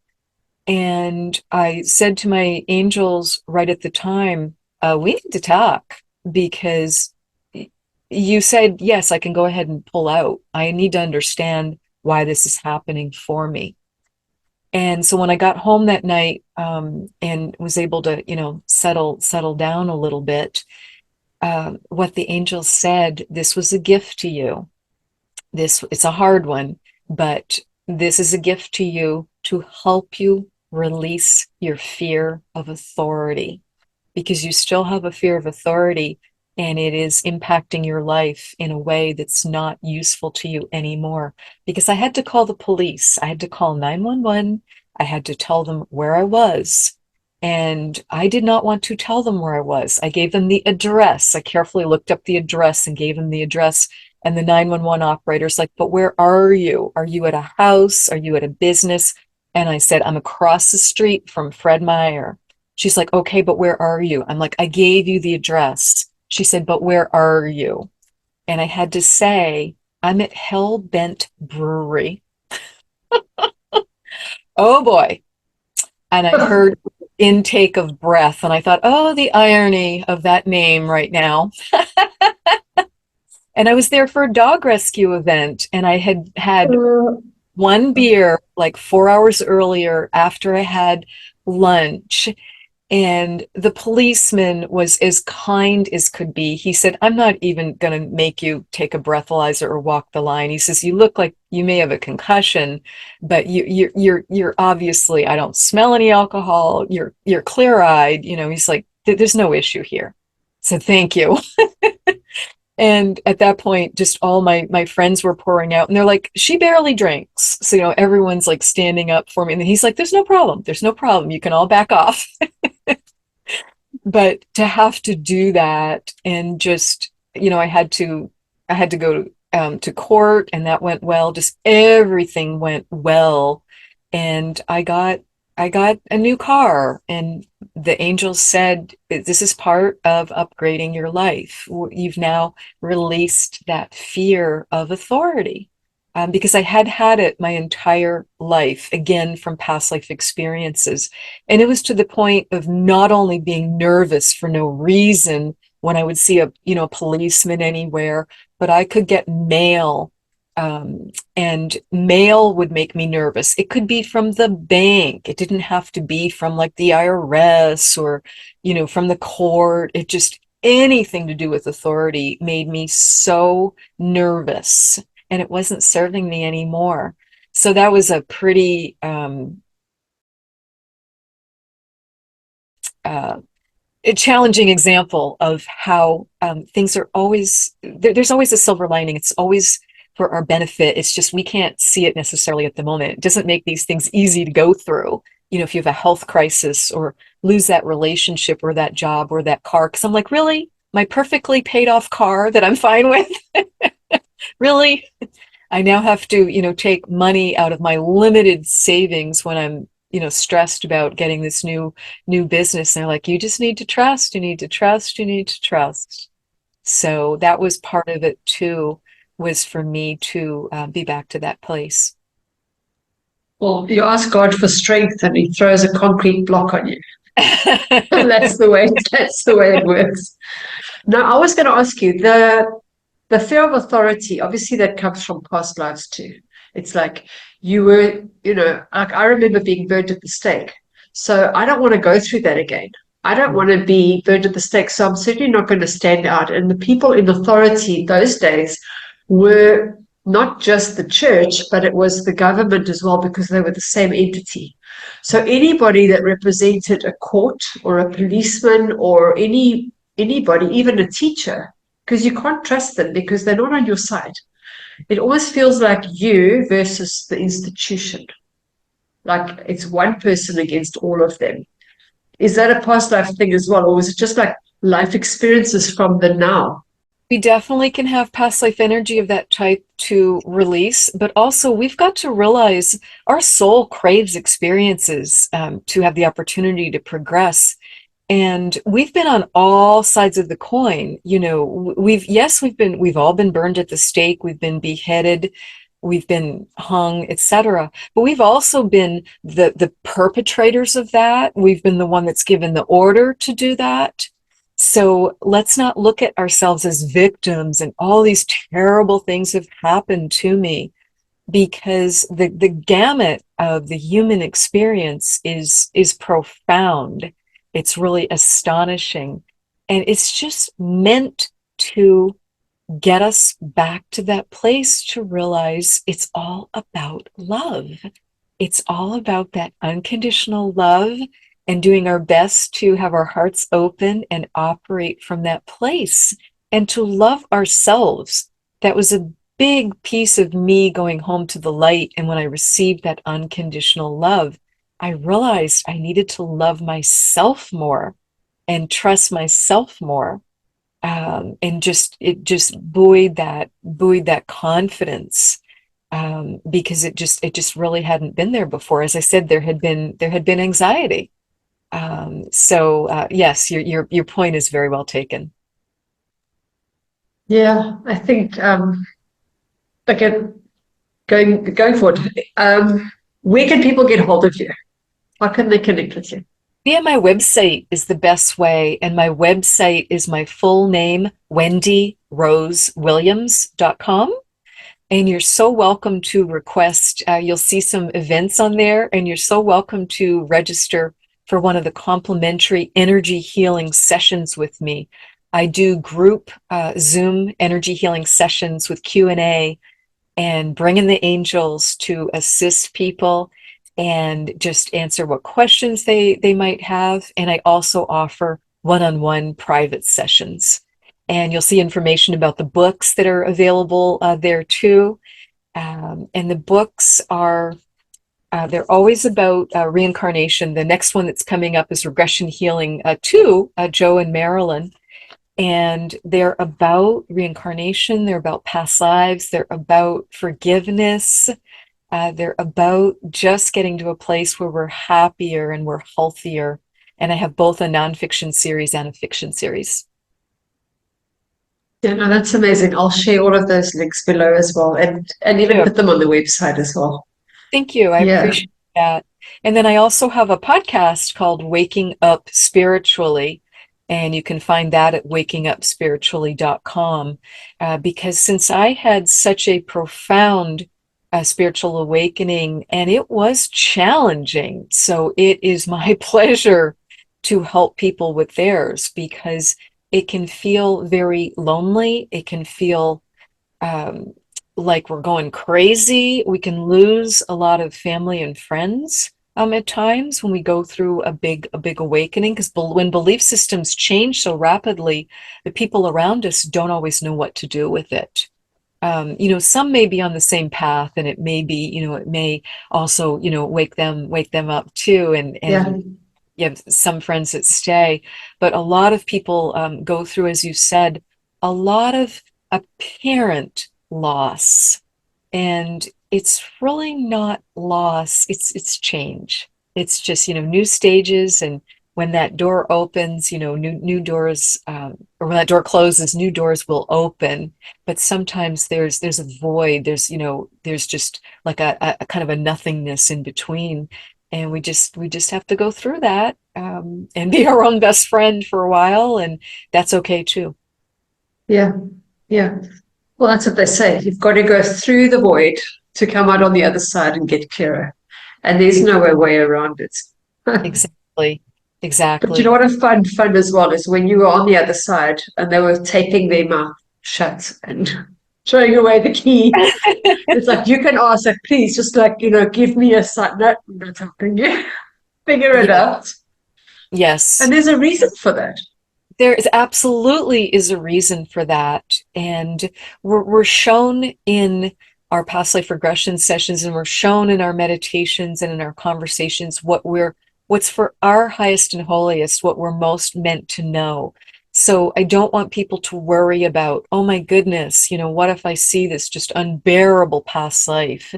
And I said to my angels right at the time, we need to talk, because you said, yes, I can go ahead and pull out. I need to understand why this is happening for me. And so when I got home that night, and was able to, settle down a little bit, what the angels said, this was a gift to you. It's a hard one, but this is a gift to you to help you release your fear of authority, because you still have a fear of authority and it is impacting your life in a way that's not useful to you anymore. Because I had to call the police, I had to call 911, I had to tell them where I was. And I did not want to tell them where I was. I gave them the address. I carefully looked up the address and gave them the address. And the 911 operator's like, but where are you? Are you at a house? Are you at a business? And I said, I'm across the street from Fred Meyer. She's like, okay, but where are you? I'm like, I gave you the address. She said, but where are you? And I had to say, I'm at Hell Bent Brewery. Oh boy. And I heard intake of breath and I thought, oh, the irony of that name right now. And I was there for a dog rescue event, and I had one beer like 4 hours earlier after I had lunch. And the policeman was as kind as could be. He said, I'm not even going to make you take a breathalyzer or walk the line. He says, you look like you may have a concussion, but you're obviously, I don't smell any alcohol. You're clear-eyed. He's like, there's no issue here. So thank you. And at that point, just all my friends were pouring out, and they're like, she barely drinks. So, everyone's like standing up for me. And he's like, there's no problem. There's no problem. You can all back off. But to have to do that, and just, I had to go to court, and that went well. Just everything went well. And I got a new car, and the angels said, this is part of upgrading your life. You've now released that fear of authority. Because I had it my entire life, again, from past life experiences. And it was to the point of not only being nervous for no reason when I would see a policeman anywhere, but I could get mail. And mail would make me nervous. It could be from the bank. It didn't have to be from like the IRS or, from the court. It just, anything to do with authority made me so nervous, and it wasn't serving me anymore. So that was a pretty, a challenging example of how things are always, there's always a silver lining. It's always for our benefit. It's just we can't see it necessarily at the moment. It doesn't make these things easy to go through. If you have a health crisis or lose that relationship or that job or that car, because I'm like, really? My perfectly paid off car that I'm fine with? Really? I now have to, take money out of my limited savings when I'm, stressed about getting this new business. And they're like, you just need to trust, you need to trust, you need to trust. So that was part of it too, was for me to be back to that place. Well, you ask God for strength and he throws a concrete block on you. That's the way it works. Now, I was going to ask you, the fear of authority, obviously that comes from past lives too. It's like you were, like I remember being burned at the stake. So I don't want to go through that again. I don't want to be burned at the stake. So I'm certainly not going to stand out. And the people in authority those days were not just the church, but it was the government as well, because they were the same entity. So anybody that represented a court or a policeman or anybody, even a teacher, because you can't trust them because they're not on your side. It almost feels like you versus the institution, like it's one person against all of them. Is that a past life thing as well, or is it just like life experiences from the now? We definitely can have past life energy of that type to release, but also we've got to realize our soul craves experiences to have the opportunity to progress. And we've been on all sides of the coin. We've all been burned at the stake, we've been beheaded, we've been hung, etc. But we've also been the perpetrators of that. We've been the one that's given the order to do that. So let's not look at ourselves as victims and all these terrible things have happened to me, because the gamut of the human experience is profound. It's really astonishing. And it's just meant to get us back to that place to realize it's all about love. It's all about that unconditional love and doing our best to have our hearts open and operate from that place and to love ourselves. That was a big piece of me going home to the light. And when I received that unconditional love, I realized I needed to love myself more and trust myself more. And it just buoyed that confidence, because it just really hadn't been there before. As I said, there had been anxiety. Yes, your point is very well taken. Yeah, I think again, going forward, where can people get hold of you? How can they connect with you? Yeah, my website is the best way. And my website is my full name, WendyRoseWilliams.com. And you're so welcome to request. You'll see some events on there, and you're so welcome to register for one of the complimentary energy healing sessions with me. I do group Zoom energy healing sessions with Q&A and bring in the angels to assist people and just answer what questions they might have. And I also offer one-on-one private sessions. And you'll see information about the books that are available there too. And the books are, they're always about reincarnation. The next one that's coming up is Regression Healing 2, Joe and Marilyn. And they're about reincarnation, they're about past lives, they're about forgiveness, they're about just getting to a place where we're happier and we're healthier. And I have both a nonfiction series and a fiction series. Yeah, no, that's amazing. I'll share all of those links below as well, and even Yeah. put them on the website as well. Thank you. I Yeah. appreciate that. And then I also have a podcast called Waking Up Spiritually. And you can find that at wakingupspiritually.com. Because since I had such a profound spiritual awakening, and it was challenging, so it is my pleasure to help people with theirs, because it can feel very lonely. It can feel um, like we're going crazy. We can lose a lot of family and friends at times when we go through a big awakening, because when belief systems change so rapidly, the people around us don't always know what to do with it. Some may be on the same path, and it may be, it may also, wake them up too. And Yeah. you have some friends that stay, but a lot of people go through, as you said, a lot of apparent loss, and it's really not loss. It's change. It's just, new stages. And when that door opens, new doors, or when that door closes, new doors will open. But sometimes there's a void. There's just like a kind of a nothingness in between. And we just have to go through that, and be our own best friend for a while. And that's okay too. Yeah. Yeah. Well, that's what they say. You've got to go through the void to come out on the other side and get clearer. And there's no way around it. Exactly. But you know Exactly. what I find fun as well is when you were on the other side and they were taping their mouth shut and throwing away the key. It's like you can ask, like, please, just like, give me a sign. No, I'm not talking to you. figure it Yeah. out. And Yes. there's a reason for that. There is absolutely is a reason for that. And we're shown in our past life regression sessions, and we're shown in our meditations and in our conversations what's for our highest and holiest, what we're most meant to know. So I don't want people to worry about, oh my goodness, what if I see this just unbearable past life?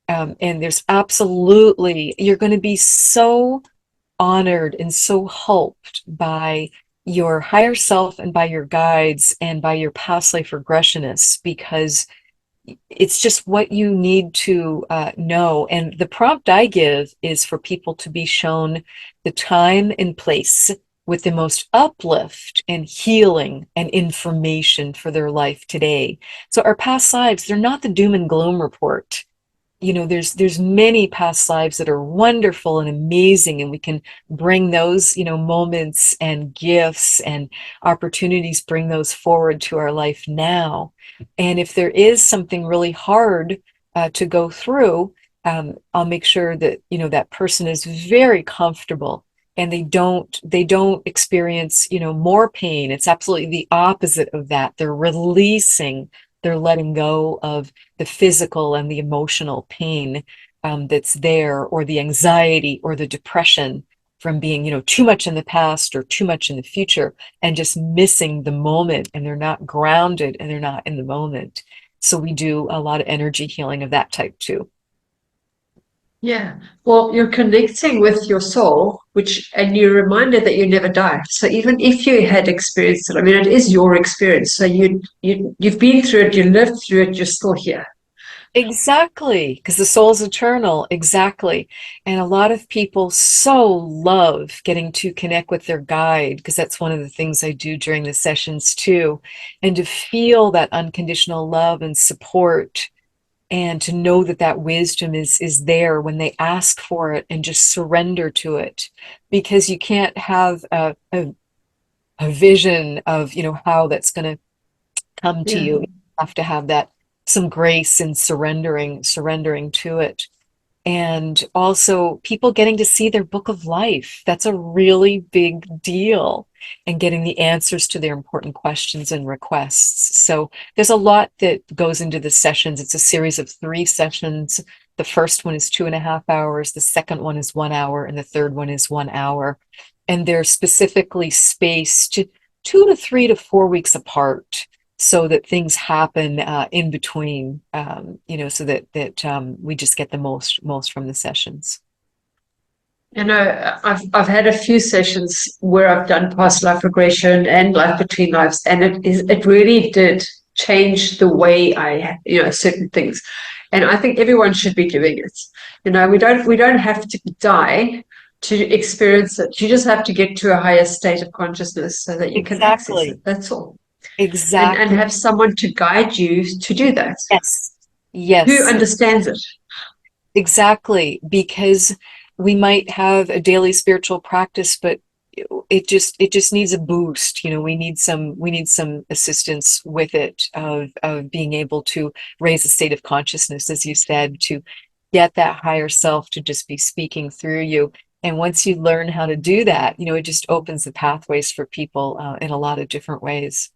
And there's absolutely, you're going to be so honored and so helped by your higher self and by your guides and by your past life regressionists, because it's just what you need to know. And the prompt I give is for people to be shown the time and place with the most uplift and healing and information for their life today. So our past lives, they're not the doom and gloom report. There's many past lives that are wonderful and amazing, and we can bring those moments and gifts and opportunities, bring those forward to our life now. And if there is something really hard to go through, I'll make sure that that person is very comfortable, and they don't experience more pain. It's absolutely the opposite of that. They're letting go of the physical and the emotional pain that's there, or the anxiety or the depression from being, too much in the past or too much in the future, and just missing the moment, and they're not grounded and they're not in the moment. So we do a lot of energy healing of that type too. Yeah. Well, you're connecting with your soul, and you're reminded that you never die. So even if you had experienced it, I mean, it is your experience. So you've been through it, you lived through it, you're still here. Exactly, because the soul's eternal. Exactly. And a lot of people so love getting to connect with their guide, because that's one of the things I do during the sessions too. And to feel that unconditional love and support, and to know that that wisdom is there when they ask for it, and just surrender to it. Because you can't have a vision of, how that's going to come to Yeah. you. You have to have that some grace in surrendering to it. And also people getting to see their book of life. That's a really big deal. And getting the answers to their important questions and requests. So there's a lot that goes into the sessions. It's a series of 3 sessions. The first one is 2.5 hours, the second one is 1 hour, and the third one is 1 hour. And they're specifically spaced 2 to 3 to 4 weeks apart, so that things happen in between, so that we just get the most from the sessions. I've had a few sessions where I've done past life regression and life between lives, and it really did change the way I certain things, and I think everyone should be doing it. We don't have to die to experience it. You just have to get to a higher state of consciousness so that you can access it. Exactly. That's all, and Exactly. have someone to guide you to do that, Yes. who Yes. understands it. Exactly. Because we might have a daily spiritual practice, but it just needs a boost. We need some assistance with it, of being able to raise a state of consciousness, as you said, to get that higher self to just be speaking through you. And once you learn how to do that, it just opens the pathways for people in a lot of different ways.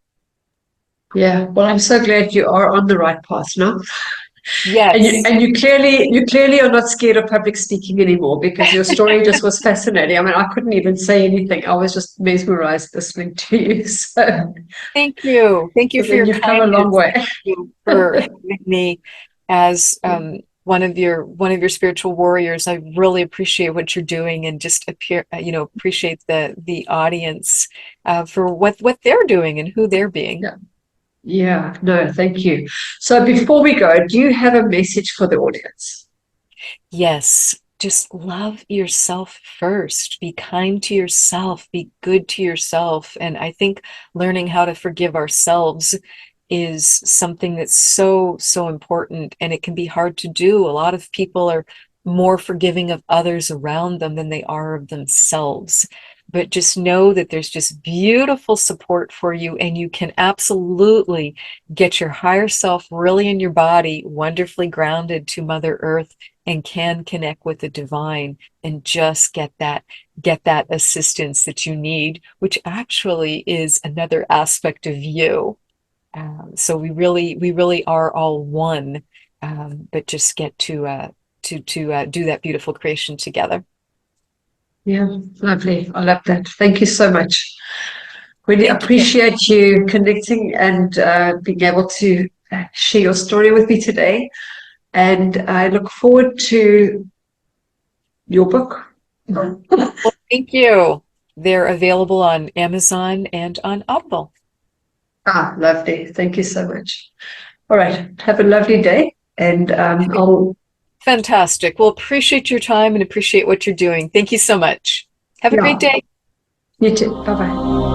Yeah, well, I'm so glad you are on the right path now. And you Yes. and you clearly are not scared of public speaking anymore, because your story just was fascinating. I mean, I couldn't even say anything. I was just mesmerized listening to you. So, Thank you. Thank you so for then your you've come a long kindness. way. Thank you for having me as one of your spiritual warriors. I really appreciate what you're doing, and just appreciate the audience for what they're doing and who they're being. Yeah. Yeah, no, thank you. So before we go, do you have a message for the audience? Yes, just love yourself first. Be kind to yourself. Be good to yourself. And I think learning how to forgive ourselves is something that's so, so important. And it can be hard to do. A lot of people are more forgiving of others around them than they are of themselves. but just know that there's just beautiful support for you, and you can absolutely get your higher self really in your body, wonderfully grounded to Mother Earth, and can connect with the divine and just get that assistance that you need, which actually is another aspect of you. So we really are all one, but just get to do that beautiful creation together. Yeah, lovely. I love that. Thank you so much. Really Thank you. appreciate you connecting and being able to share your story with me today. And I look forward to your book. Well, thank you. They're available on Amazon and on Audible. Lovely. Thank you so much. All right. Have a lovely day. And I'll, Fantastic. Well, appreciate your time and appreciate what you're doing. Thank you so much. Have a great yeah, day. you too. Bye bye.